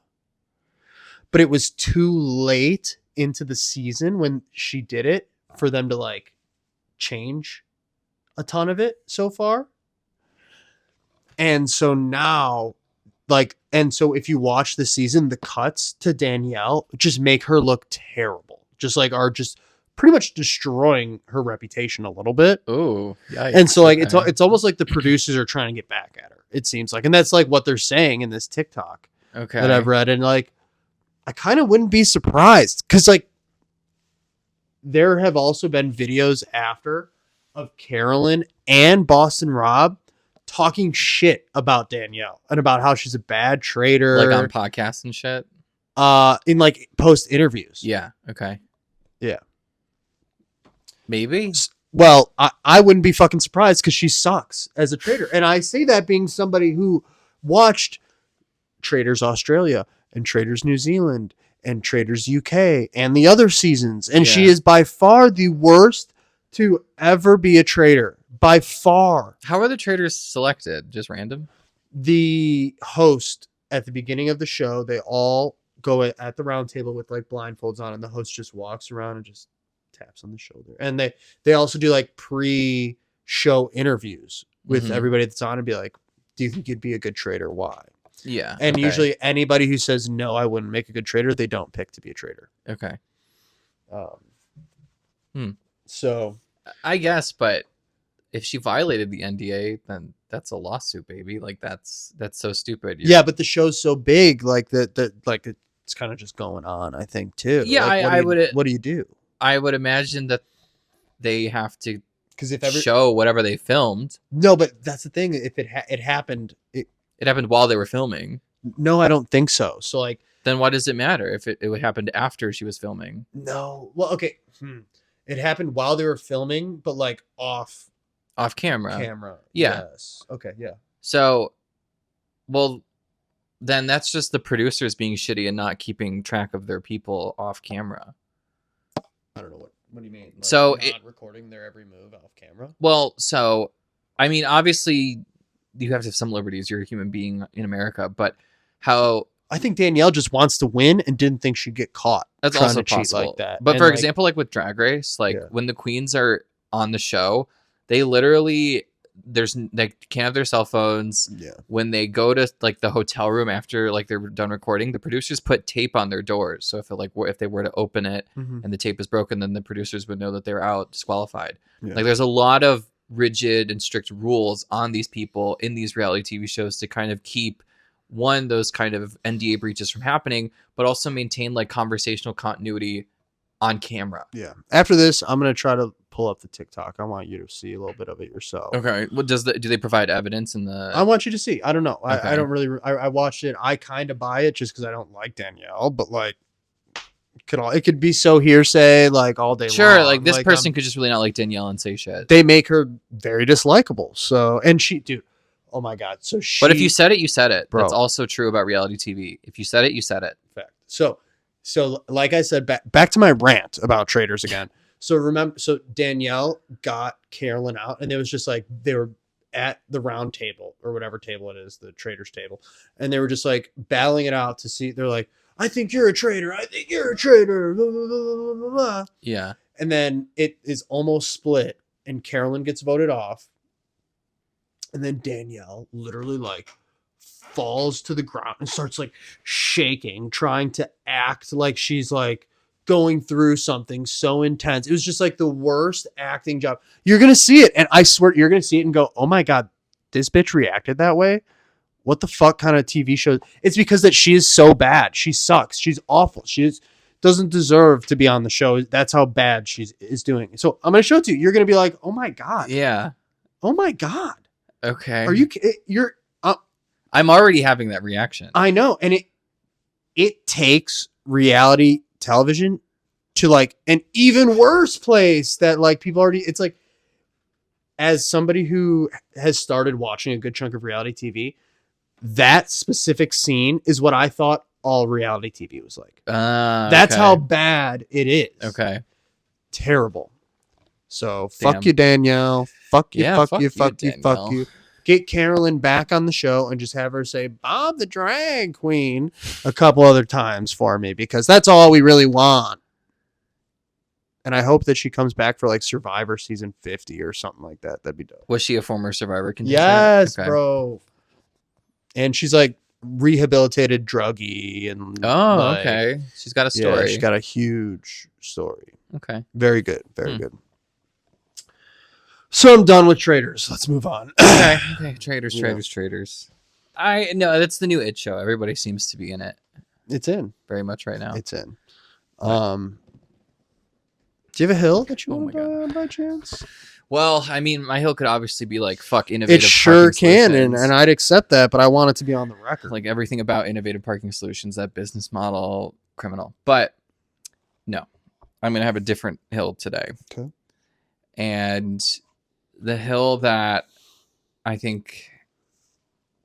But it was too late into the season when she did it for them to like change a ton of it so far. And so now, and so if you watch the season, the cuts to Danielle just make her look terrible. Just like are just pretty much destroying her reputation a little bit. Oh, and so like it's almost like the producers are trying to get back at her. It seems like, and that's like what they're saying in this TikTok that I've read, and like I kind of wouldn't be surprised because like there have also been videos after of Carolyn and Boston Rob talking shit about Danielle and about how she's a bad traitor, like on podcasts and shit. In like post interviews. Yeah. Okay. Yeah. Maybe. Well, I wouldn't be fucking surprised because she sucks as a traitor, and I say that being somebody who watched Traders Australia and Traders New Zealand and Traders UK and the other seasons, and she is by far the worst to ever be a traitor. By far. How are the traders selected? Just random? The host at the beginning of the show, they all go at the round table with like blindfolds on, and the host just walks around and just taps on the shoulder. And they also do like pre-show interviews with everybody that's on and be like, do you think you'd be a good trader? Why? Yeah. And usually anybody who says, no, I wouldn't make a good trader, they don't pick to be a trader. Okay. So I guess, but if she violated the NDA, then that's a lawsuit, baby. Like that's so stupid. Yeah, but the show's so big, like that like it's kind of just going on, I think, too. Yeah, like, what do you do? I would imagine that they have to, because if show whatever they filmed. No, but that's the thing. If it happened, it happened while they were filming. No, I don't think so. So like, then why does it matter if it would happen after she was filming? No, well, okay, it happened while they were filming, but like off camera. Yeah. Yes. Okay. Yeah. So, well, then that's just the producers being shitty and not keeping track of their people off camera. I don't know what do you mean? Like so not recording their every move off camera? Well, so I mean, obviously you have to have some liberties. You're a human being in America, but how I think Danielle just wants to win and didn't think she'd get caught. That's also possible. Like that. But for example, like with Drag Race, like when the queens are on the show, they literally they can't have their cell phones. Yeah. When they go to like the hotel room after like they're done recording, the producers put tape on their doors. So if they were to open it and the tape is broken, then the producers would know that they're out, disqualified. Yeah. Like there's a lot of rigid and strict rules on these people in these reality TV shows to kind of keep those kind of NDA breaches from happening, but also maintain like conversational continuity on camera. Yeah. After this, I'm going to try to pull up the TikTok. I want you to see a little bit of it yourself. Okay. What do they provide evidence in the? I want you to see. I don't know. Okay. I don't really. I watched it. I kind of buy it just because I don't like Danielle, but like, it could be so hearsay like all day. Sure. long. Like this person could just really not like Danielle and say shit. They make her very dislikable. So dude. Oh my God. So but if you said it, you said it. Bro. That's also true about reality TV. If you said it, you said it. Fact. So like I said, back to my rant about traders again. So Danielle got Carolyn out, and it was just like they were at the round table or whatever table it is, the traders table, and they were just like battling it out to see. They're like, I think you're a traitor. I think you're a traitor. Blah, blah, blah, blah, blah. Yeah. And then it is almost split, and Carolyn gets voted off. And then Danielle literally like falls to the ground and starts like shaking, trying to act like she's like going through something so intense. It was just like the worst acting job. You're going to see it. And I swear you're going to see it and go, oh my God, this bitch reacted that way. What the fuck kind of TV show? It's because that she is so bad. She sucks. She's awful. Doesn't deserve to be on the show. That's how bad she is doing. So I'm going to show it to you. You're going to be like, oh my God. Yeah. Oh my God. Okay. Are you, you're, I'm already having that reaction. I know. And it takes reality television to like an even worse place that like people already, it's like, as somebody who has started watching a good chunk of reality TV, that specific scene is what I thought all reality TV was like. That's okay. how bad it is. Okay. Terrible. So Damn. fuck you, Danielle. Fuck you, Yeah, fuck you, fuck you, fuck you. Get Carolyn back on the show and just have her say Bob the Drag Queen a couple other times for me, because that's all we really want. And I hope that she comes back for like Survivor season 50 or something like that. That'd be dope. Was she a former Survivor contestant? Yes, okay. Bro. And she's like rehabilitated druggie and like, okay. She's got a story. Yeah, she's got a huge story. Okay. Very good. Very good. So I'm done with Traitors. Let's move on. Okay. Traitors. I know that's the new It show. Everybody seems to be in it. It's in very much right now. It's in. Do you have a hill that you want to by chance? Well, I mean, my hill could obviously be like fuck innovative. It sure can, and I'd accept that, but I want it to be on the record. Like everything about innovative parking solutions, that business model, criminal. But no, I'm gonna have a different hill today. Okay. And the hill that I think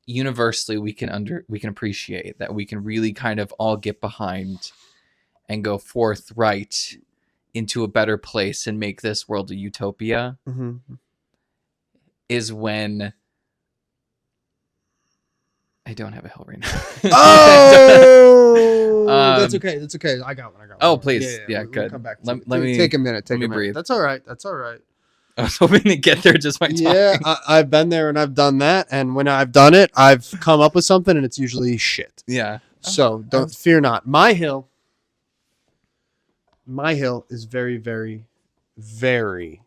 universally we can appreciate, that we can really kind of all get behind and go forthright into a better place and make this world a utopia, is when I don't have a hill right now. Oh, that's okay. That's okay. I got one. Oh, please. Yeah, good. We'll come back. Let me take a minute. Take let me a minute. breathe. That's all right. That's all right. I was hoping to get there just by talking. Yeah, I've been there and I've done that. And when I've done it, I've come up with something and it's usually shit. Yeah. So don't fear not. My hill is very, very, very,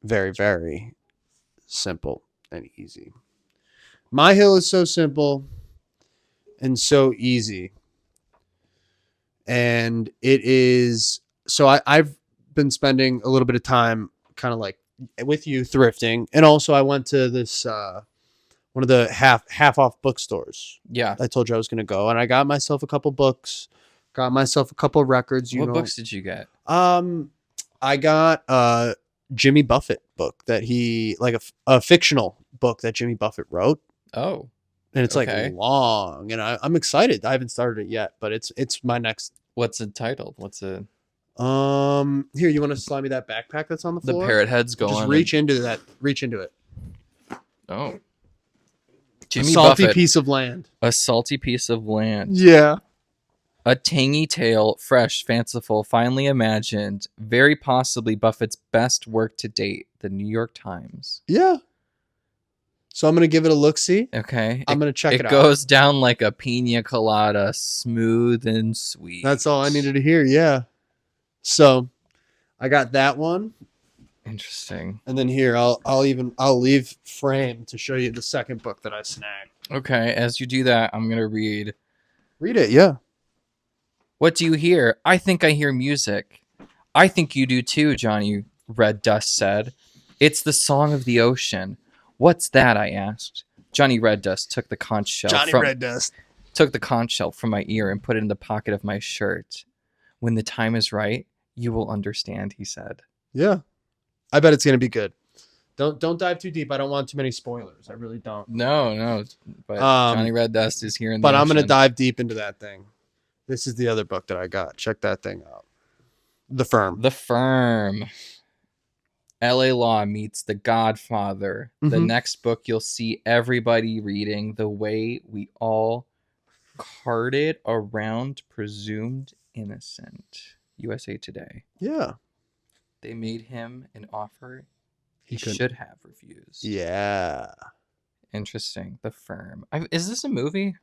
very, very simple and easy. My hill is so simple and so easy. And it is, so I've been spending a little bit of time kind of like with you thrifting. And also I went to this, one of the half off bookstores. Yeah. I told you I was going to go, and I got myself a couple books, got myself a couple records. What books did you get? I got a Jimmy Buffett book that he, like a fictional book that Jimmy Buffett wrote. Oh. And it's like long, and I'm excited. I haven't started it yet, but it's my next. What's it titled? Here, you want to slide me that backpack that's on the floor? The parrot heads go Just on. reach into that. Reach into it. Oh. Jimmy Salty Buffett. Piece of land. A salty piece of land. Yeah. A tangy tale, fresh, fanciful, finely imagined, very possibly Buffett's best work to date, the New York Times. Yeah. So I'm going to give it a look-see. Okay. I'm going to check it out. It goes down like a pina colada, smooth and sweet. That's all I needed to hear, yeah. So I got that one. Interesting. And then here, I'll leave frame to show you the second book that I snagged. Okay, as you do that, I'm going to read. Read it, yeah. What do you hear? I think I hear music. I think you do too, Johnny Red Dust said. It's the song of the ocean. What's that? I asked. Johnny Red Dust took the conch shell took the conch shell from my ear and put it in the pocket of my shirt. When the time is right, you will understand, he said. Yeah. I bet it's going to be good. Don't dive too deep. I don't want too many spoilers. I really don't. No. But Johnny Red Dust is here in the But ocean. I'm going to dive deep into that thing. This is the other book that I got. Check that thing out. The Firm. The Firm. L.A. Law meets The Godfather. Mm-hmm. The next book you'll see everybody reading the way we all carted around presumed innocent. USA Today. Yeah. They made him an offer he should have refused. Yeah. Interesting. The Firm. Is this a movie?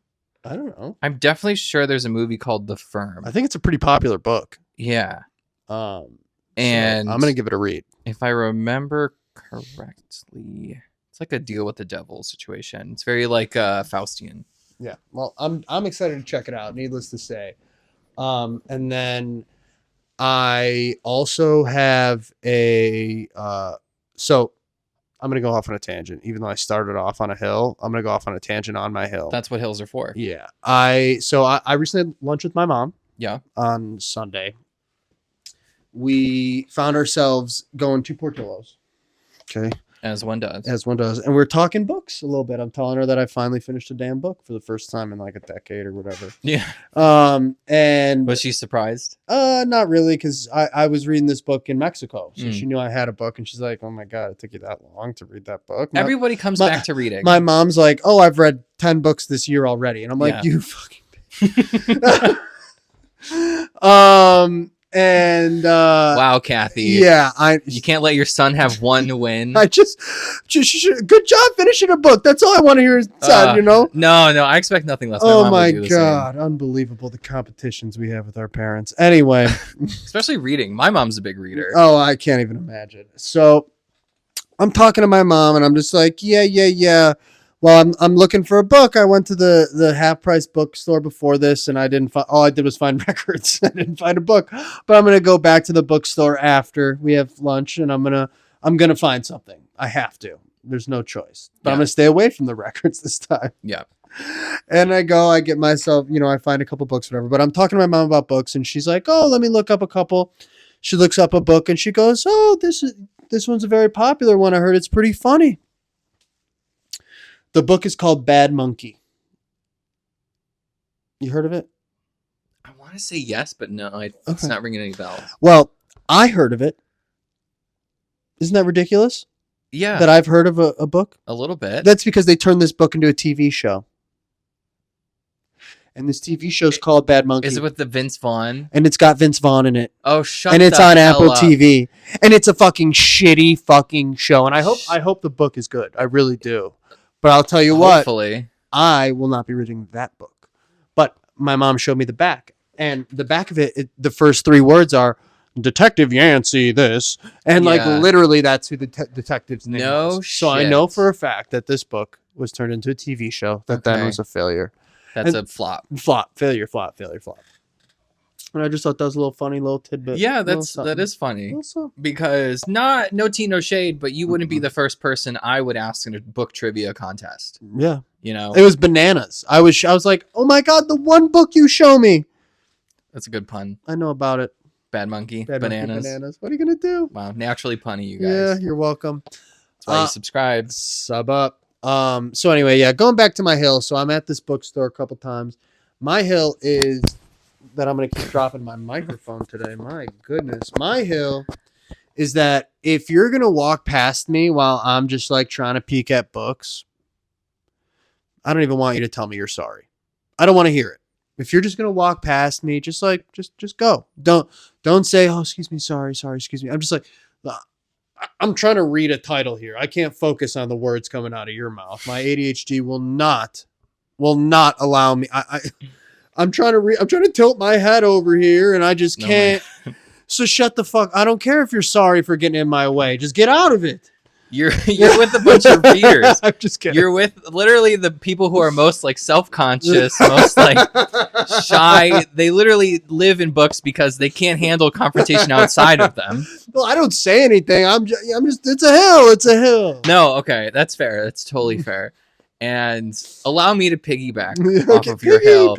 I don't know. I'm definitely sure there's a movie called The Firm. I think it's a pretty popular book. Yeah. And so I'm going to give it a read. If I remember correctly, it's like a deal with the devil situation. It's very like Faustian. Yeah. Well, I'm excited to check it out, needless to say. And then I also have so I'm going to go off on a tangent. Even though I started off on a hill, I'm going to go off on a tangent on my hill. That's what hills are for. Yeah. I recently had lunch with my mom. Yeah. On Sunday. We found ourselves going to Portillo's. Okay. As one does. And we're talking books a little bit. I'm telling her that I finally finished a damn book for the first time in like a decade or whatever. Yeah. And was she surprised? Not really, because I was reading this book in Mexico. So she knew I had a book and she's like, oh my God, it took you that long to read that book. Everybody comes back to reading. My mom's like, oh, I've read 10 books this year already. And I'm like, you fucking And wow, Kathy. Yeah, you can't let your son have one win. I just good job finishing a book. That's all I want to hear, son. No, I expect nothing less. Oh my God, unbelievable the competitions we have with our parents. Anyway, especially reading. My mom's a big reader. Oh, I can't even imagine. So I'm talking to my mom, and I'm just like, yeah. Well, I'm looking for a book. I went to the half price bookstore before this, and I didn't find. All I did was find records. I didn't find a book. But I'm gonna go back to the bookstore after we have lunch, and I'm gonna find something. I have to. There's no choice. But I'm gonna stay away from the records this time. Yeah. And I get myself. I find a couple books, whatever. But I'm talking to my mom about books, and she's like, "Oh, let me look up a couple." She looks up a book, and she goes, "Oh, this one's a very popular one. I heard it's pretty funny." The book is called Bad Monkey. You heard of it? I want to say yes, but no, it's not ringing any bells. Well, I heard of it. Isn't that ridiculous? Yeah. That I've heard of a book? A little bit. That's because they turned this book into a TV show. And this TV show's called Bad Monkey. Is it with the Vince Vaughn? And it's got Vince Vaughn in it. Oh, shut up. And it's on Apple TV. And it's a fucking shitty fucking show. And I hope the book is good. I really do. But I'll tell you Hopefully. I will not be reading that book. But my mom showed me the back. And the back of it, the first 3 words are, Detective Yancey this. And literally that's who the detective's name was. So I know for a fact that this book was turned into a TV show that then was a failure. That's a flop. Failure. And I just thought that was a little funny little tidbit. Yeah, that is funny. Because no tea, no shade, but you wouldn't be the first person I would ask in a book trivia contest. Yeah. It was bananas. I was like, oh my God, the one book you show me. That's a good pun. I know about it. Bad Monkey. Bananas. What are you going to do? Wow. Naturally punny, you guys. Yeah, you're welcome. That's why you subscribe. Sub up. So anyway, going back to my hill. So I'm at this bookstore a couple times. My hill is that I'm going to keep dropping my microphone today. My goodness. My hill is that if you're going to walk past me while I'm just like trying to peek at books, I don't even want you to tell me you're sorry. I don't want to hear it. If you're just going to walk past me, just go. Don't say, oh, excuse me. Sorry. Excuse me. I'm just like, I'm trying to read a title here. I can't focus on the words coming out of your mouth. My ADHD will not allow me. I'm trying to tilt my head over here and I just can't. So shut the fuck. I don't care if you're sorry for getting in my way. Just get out of it. You're with a bunch of readers. I'm just kidding. You're with literally the people who are most like self-conscious, most like shy. They literally live in books because they can't handle confrontation outside of them. Well, I don't say anything. I'm just it's a hill. No, okay, that's fair. That's totally fair. And allow me to piggyback off of your hill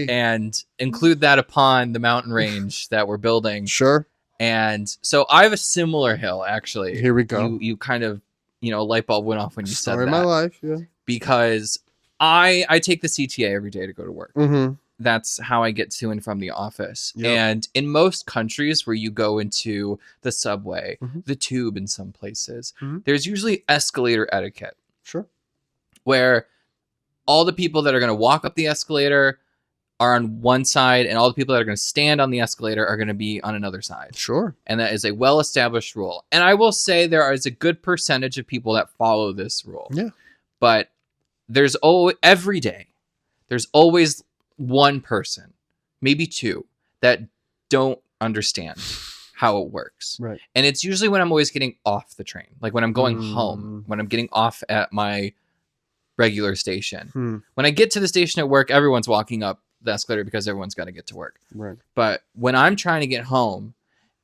and include that upon the mountain range that we're building. Sure. And so I have a similar hill, actually. Here we go. You kind of, a light bulb went off when you said that. Story of my life, yeah. Because I take the CTA every day to go to work. Mm-hmm. That's how I get to and from the office. Yep. And in most countries where you go into the subway, the tube in some places, there's usually escalator etiquette. Sure. Where all the people that are going to walk up the escalator are on one side and all the people that are going to stand on the escalator are going to be on another side. Sure. And that is a well-established rule. And I will say there is a good percentage of people that follow this rule. Yeah. But every day, there's always one person, maybe two, that don't understand how it works. Right. And it's usually when I'm always getting off the train, like when I'm going home, when I'm getting off at my regular station. When I get to the station at work, everyone's walking up the escalator because everyone's got to get to work. Right. But when I'm trying to get home,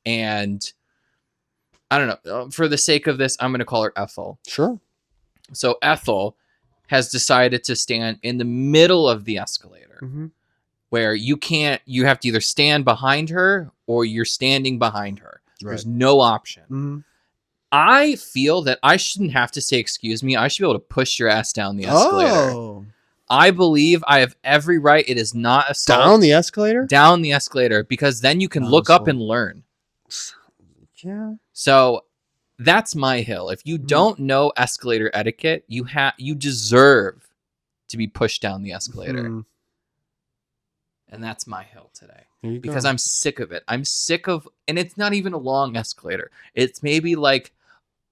and I don't know, for the sake of this, I'm going to call her Ethel. Sure. So Ethel has decided to stand in the middle of the escalator, where you have to either stand behind her or you're standing behind her. Right. There's no option. I feel that I shouldn't have to say, excuse me. I should be able to push your ass down the escalator. Oh. I believe I have every right. It is not assault. Down the escalator? Down the escalator, because then you can look up and learn. Yeah. So that's my hill. If you don't know escalator etiquette, you deserve to be pushed down the escalator. And that's my hill today. Because I'm sick of it. I'm sick of, and it's not even a long escalator. It's maybe like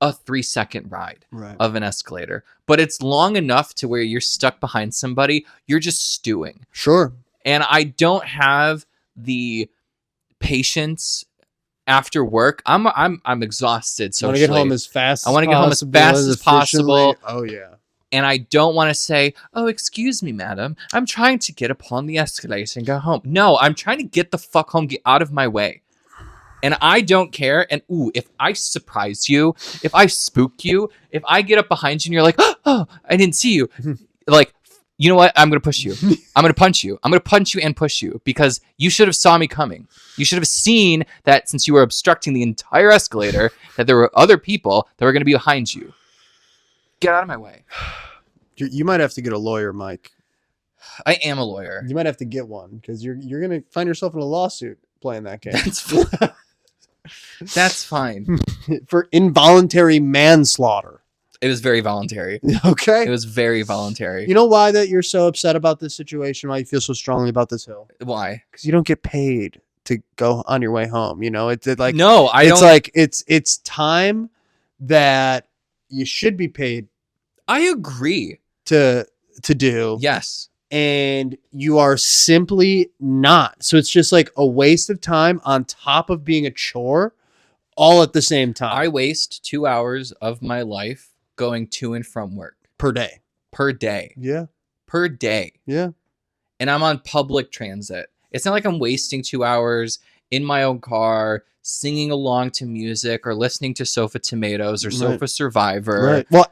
a 3-second ride of an escalator, but it's long enough to where you're stuck behind somebody. You're just stewing. Sure. And I don't have the patience after work. I'm exhausted socially. I want to get home as fast. I want to get home as fast as possible. Oh yeah. And I don't want to say, "Oh, excuse me, madam. I'm trying to get upon the escalator and go home." No, I'm trying to get the fuck home. Get out of my way. And I don't care. And if I surprise you, if I spook you, if I get up behind you and you're like, "Oh, I didn't see you," like, you know what? I'm going to push you. I'm going to punch you. I'm going to punch you and push you because you should have saw me coming. You should have seen that since you were obstructing the entire escalator, that there were other people that were going to be behind you. Get out of my way. You might have to get a lawyer, Mike. I am a lawyer. You might have to get one because you're going to find yourself in a lawsuit playing that game. That's fine. For involuntary manslaughter. It was very voluntary. Okay. It was very voluntary. You know why that you're so upset about this situation? Why you feel so strongly about this hill? Why? Because you don't get paid to go on your way home. You know, it's like no, I don't. It's like it's time that you should be paid. I agree to do. Yes. And you are simply not. So it's just like a waste of time on top of being a chore all at the same time. I waste 2 hours of my life going to and from work. Per day. Yeah. Per day. Yeah. And I'm on public transit. It's not like I'm wasting 2 hours in my own car singing along to music or listening to Sofa Tomatoes or Sofa Survivor. Right. Well,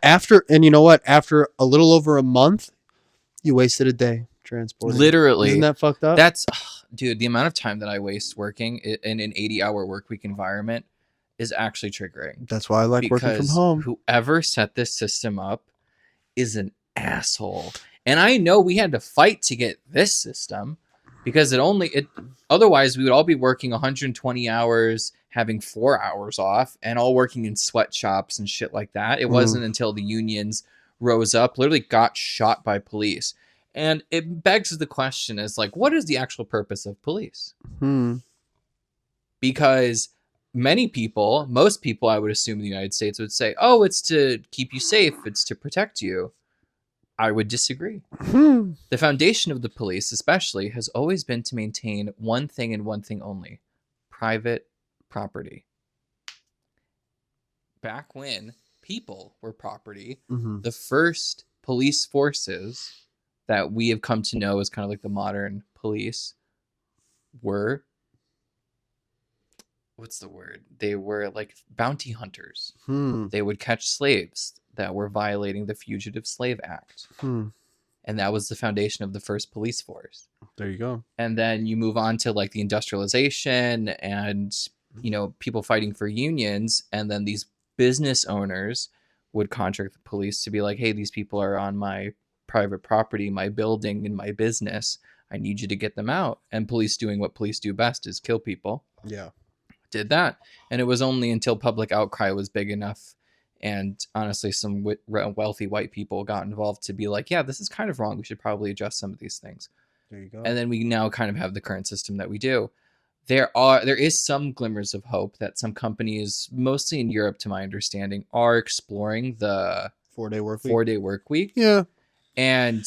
you know what? After a little over a month, you wasted a day transporting. Literally. Isn't that fucked up? That's, dude, the amount of time that I waste working in an 80-hour work week environment is actually triggering. That's why I like working from home. Whoever set this system up is an asshole. And I know we had to fight to get this system because otherwise we would all be working 120 hours, having 4 hours off, and all working in sweatshops and shit like that. It wasn't until the unions rose up, literally got shot by police. And it begs the question is like, what is the actual purpose of police? Because most people, I would assume in the United States would say, oh, it's to keep you safe. It's to protect you. I would disagree. The foundation of the police, especially, has always been to maintain one thing and one thing only: private property. Back when people were property, the first police forces that we have come to know as kind of like the modern police were, what's the word? They were like bounty hunters. They would catch slaves that were violating the Fugitive Slave Act. And that was the foundation of the first police force. There you go. And then you move on to like the industrialization and, you know, people fighting for unions. And then these business owners would contract the police to be like, hey, these people are on my private property, my building, and my business. I need you to get them out. And police doing what police do best is kill people. Yeah. Did that. And it was only until public outcry was big enough and honestly some wealthy white people got involved to be like, yeah, this is kind of wrong. We should probably adjust some of these things. There you go. And then we now kind of have the current system that we do. There is some glimmers of hope that some companies, mostly in Europe, to my understanding, are exploring the 4-day work week. 4-day work week. Yeah. And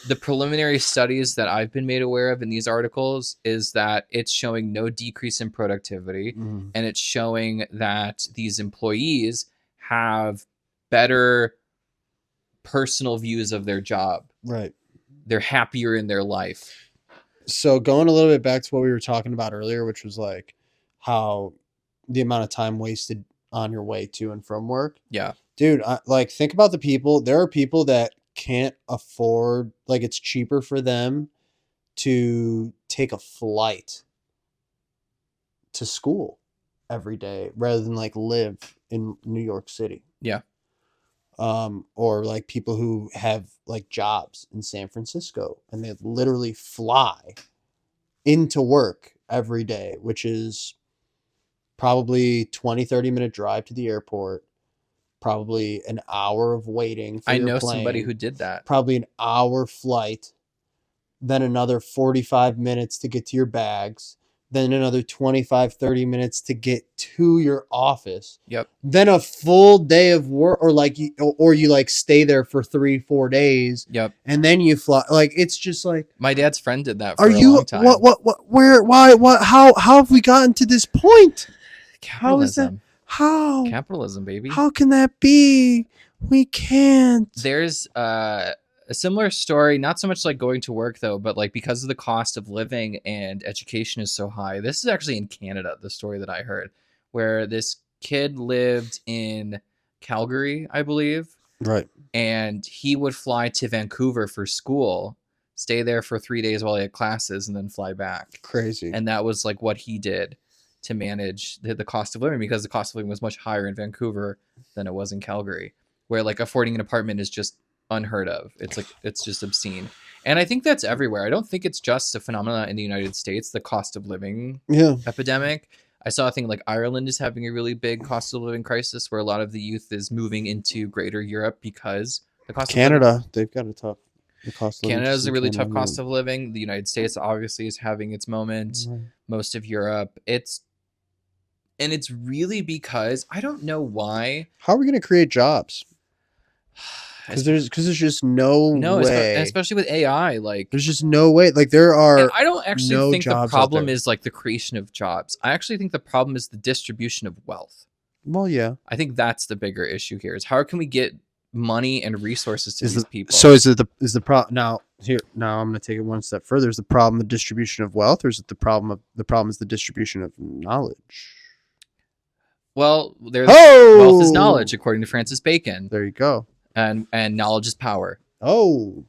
the preliminary studies that I've been made aware of in these articles is that it's showing no decrease in productivity, and it's showing that these employees have better personal views of their job. Right. They're happier in their life. So going a little bit back to what we were talking about earlier, which was like how the amount of time wasted on your way to and from work. Yeah. Dude, like think about the people. There are people that can't afford, like it's cheaper for them to take a flight to school every day rather than like live in New York City. Yeah. Or like people who have like jobs in San Francisco and they literally fly into work every day, which is probably 20-30 minute drive to the airport, probably an hour of waiting for I your know plane, somebody who did that. probably an hour flight, then another 45 minutes to get to your bags, then another 25-30 minutes to get to your office. Yep. Then a full day of work, or you like stay there for 3-4 days. Yep. And then you fly. Like it's just like, my dad's friend did that for a long time. What where why what how have we gotten to this point? Capitalism. How is that? How? Capitalism, baby. How can that be? We can't. There's a similar story, not so much like going to work though, but like because of the cost of living and education is so high. This is actually in Canada, the story that I heard, where this kid lived in Calgary, I believe. Right. And he would fly to Vancouver for school, stay there for 3 days while he had classes, and then fly back. Crazy. And that was like what he did to manage the cost of living, because the cost of living was much higher in Vancouver than it was in Calgary, where like affording an apartment is just unheard of. It's just obscene. And I think that's everywhere. I don't think it's just a phenomenon in the United States, the cost of living epidemic. I saw a thing like Ireland is having a really big cost of living crisis, where a lot of the youth is moving into greater Europe because the cost Canada, of living. they've got a tough cost of living. Canada has a really tough cost of living. The United States obviously is having its moment. Right. Most of Europe. It's really because I don't know why. How are we going to create jobs? Because there's just no way. Especially with AI, like there's just no way. Like there are. And I don't actually think the problem is like the creation of jobs. I actually think the problem is the distribution of wealth. Well, yeah. I think that's the bigger issue here. Is how can we get money and resources to these people? So is the problem now? Now I'm going to take it one step further. Is the problem the distribution of wealth, or is it the problem is the distribution of knowledge? Well, wealth is knowledge, according to Francis Bacon. There you go. And knowledge is power. Oh,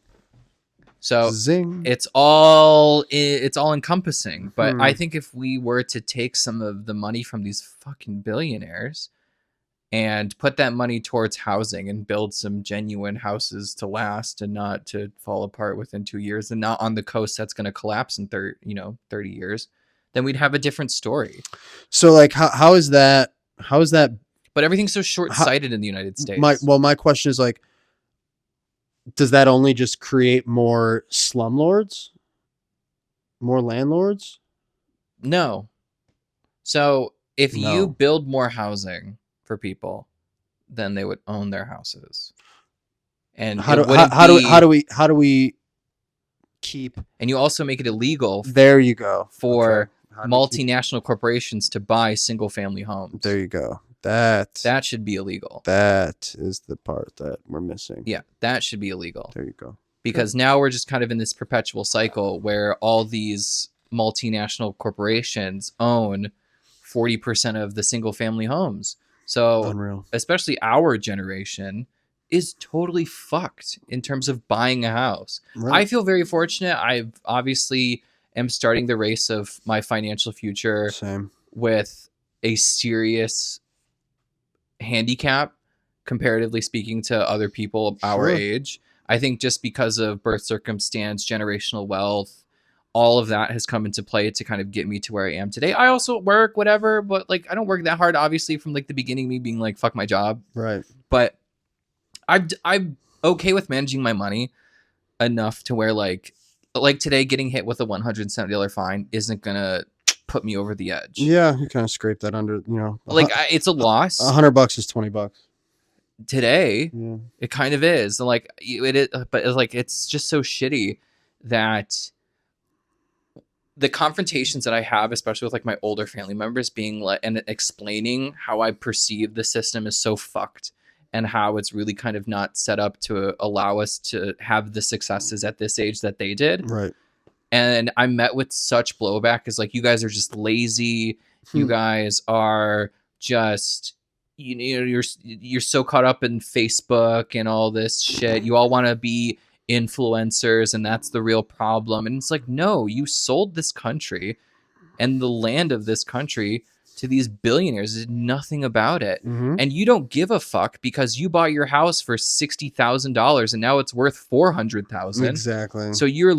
so zing! It's all encompassing. But I think if we were to take some of the money from these fucking billionaires and put that money towards housing and build some genuine houses to last and not to fall apart within 2 years, and not on the coast that's going to collapse in 30 years, then we'd have a different story. So, like, how is that? How is that? But everything's so short-sighted in the United States. My question is, like, does that only just create more slumlords? More landlords? No. So if you build more housing for people, then they would own their houses. And how do we keep? And you also make it illegal. There you go. For multinational corporations to buy single-family homes. There you go. That should be illegal. That is the part that we're missing. Yeah, that should be illegal. There you go. Because now we're just kind of in this perpetual cycle where all these multinational corporations own 40% of the single-family homes. So, unreal. Especially our generation is totally fucked in terms of buying a house. Right. I feel very fortunate. I obviously am starting the race of my financial future. Same. With a serious handicap, comparatively speaking, to other people our age. I think just because of birth circumstance, generational wealth, all of that has come into play to kind of get me to where I am today. I also work, whatever, but like I don't work that hard, obviously, from like the beginning, me being like, fuck my job. Right. But I'm okay with managing my money enough to where like like today, getting hit with a $170 fine isn't gonna put me over the edge. Yeah, you kind of scrape that under. Like it's a loss. $100 is $20 today. Yeah. It kind of is. Like it is, but it's like it's just so shitty that the confrontations that I have, especially with like my older family members, being like and explaining how I perceive the system is so fucked and how it's really kind of not set up to allow us to have the successes at this age that they did. Right. And I met with such blowback is like, you guys are just lazy. You guys are just, you know, you're so caught up in Facebook and all this shit. You all want to be influencers, and that's the real problem. And it's like, no, you sold this country and the land of this country to these billionaires, did nothing about it. And you don't give a fuck because you bought your house for $60,000 and now it's worth $400,000. Exactly. So you're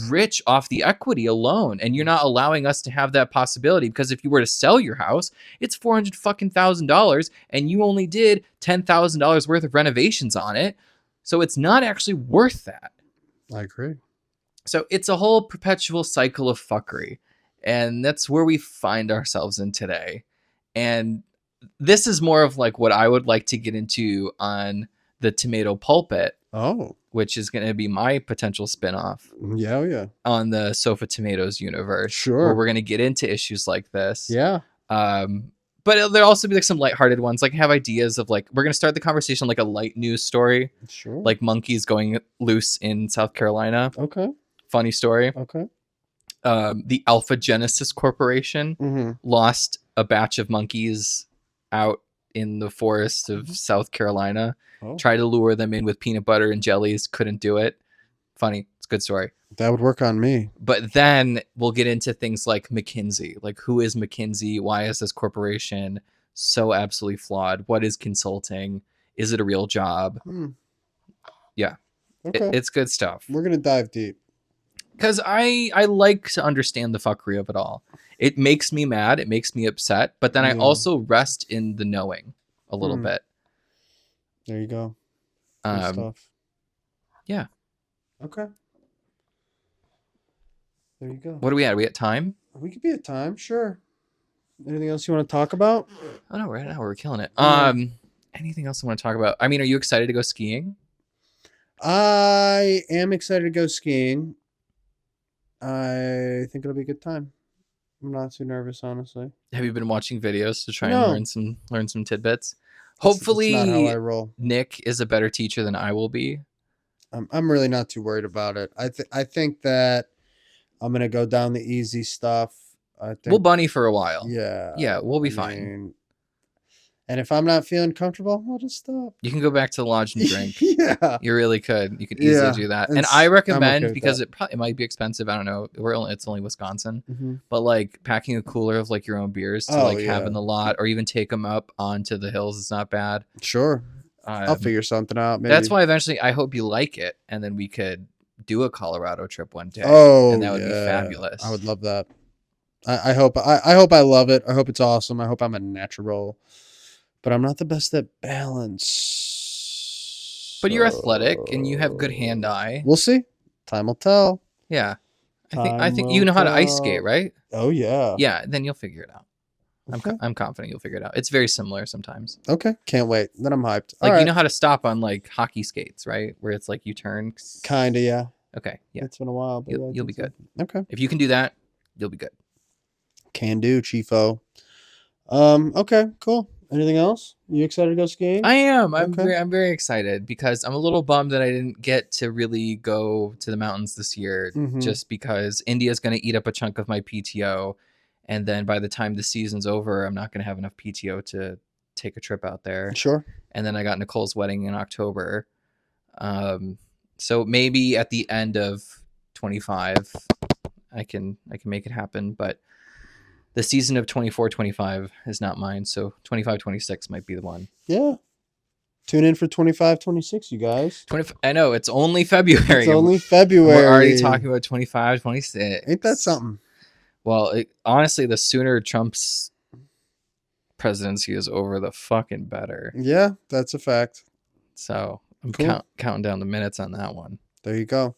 rich off the equity alone, and you're not allowing us to have that possibility, because if you were to sell your house, it's $400,000 and you only did $10,000 worth of renovations on it. So it's not actually worth that. I agree. So it's a whole perpetual cycle of fuckery. And that's where we find ourselves in today. And this is more of like what I would like to get into on the Tomato Pulpit. Oh. Which is going to be my potential spinoff. Yeah, yeah. On the Sofa Tomatoes universe. Sure. Where we're going to get into issues like this. Yeah. But there'll also be like some lighthearted ones. Like have ideas of like, we're going to start the conversation like a light news story. Sure. Like monkeys going loose in South Carolina. Okay. Funny story. Okay. The Alpha Genesis Corporation lost a batch of monkeys out in the forest of South Carolina. Tried to lure them in with peanut butter and jellies. Couldn't do it. Funny. It's a good story. That would work on me. But then we'll get into things like McKinsey. Like, who is McKinsey? Why is this corporation so absolutely flawed? What is consulting? Is it a real job? Yeah. Okay. It's good stuff. We're going to dive deep. Because I like to understand the fuckery of it all. It makes me mad. It makes me upset. But then I also rest in the knowing a little bit. There you go. Good stuff. Yeah. Okay. There you go. What are we at? Are we at time? We could be at time, sure. Anything else you want to talk about? Oh no, right now we're killing it. Anything else I want to talk about? I mean, are you excited to go skiing? I am excited to go skiing. I think it'll be a good time. I'm not too nervous, honestly. Have you been watching videos to try and learn some tidbits? Hopefully, that's not how I roll. Nick is a better teacher than I will be. I'm really not too worried about it. I think that I'm gonna go down the easy stuff. We'll bunny for a while. Yeah, we'll be fine. And if I'm not feeling comfortable, I'll just stop. You can go back to the lodge and drink. Yeah, you really could. You could easily do that. And I recommend, because it might be expensive. I don't know. It's only Wisconsin, but like packing a cooler of like your own beers to have in the lot, or even take them up onto the hills is not bad. Sure, I'll figure something out. Maybe. That's why eventually I hope you like it, and then we could do a Colorado trip one day. And that would be fabulous. I would love that. I hope I love it. I hope it's awesome. I hope I'm a natural. But I'm not the best at balance. But you're athletic and you have good hand-eye. We'll see. Time will tell. Yeah. I think you know how to ice skate, right? Oh, yeah. Yeah, then you'll figure it out. Okay. I'm confident you'll figure it out. It's very similar sometimes. Okay. Can't wait. Then I'm hyped. Like, you know how to stop on, like, hockey skates, right? Where it's like you turn. Kinda, yeah. Okay, yeah. It's been a while. But you'll be good. Okay. If you can do that, you'll be good. Can do, Chiefo. Okay, cool. Anything else? You excited to go skiing? I am. I'm very excited because I'm a little bummed that I didn't get to really go to the mountains this year, just because India's going to eat up a chunk of my PTO, and then by the time the season's over, I'm not going to have enough PTO to take a trip out there. Sure. And then I got Nicole's wedding in October, so maybe at the end of 25, I can make it happen, but. The season of 24-25 is not mine, so 25-26 might be the one. Yeah. Tune in for 25-26, you guys. I know, it's only February. It's only February. We're already talking about 25-26. Ain't that something? Well, honestly, the sooner Trump's presidency is over, the fucking better. Yeah, that's a fact. So I'm counting down the minutes on that one. There you go.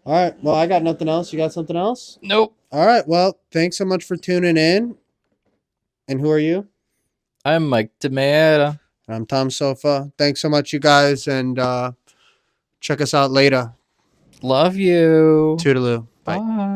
All right. Well, I got nothing else. You got something else? Nope. All right. Well, thanks so much for tuning in. And who are you? I'm Mike DeMera. I'm Tom Sofa. Thanks so much, you guys, and check us out later. Love you. Toodaloo. Bye. Bye.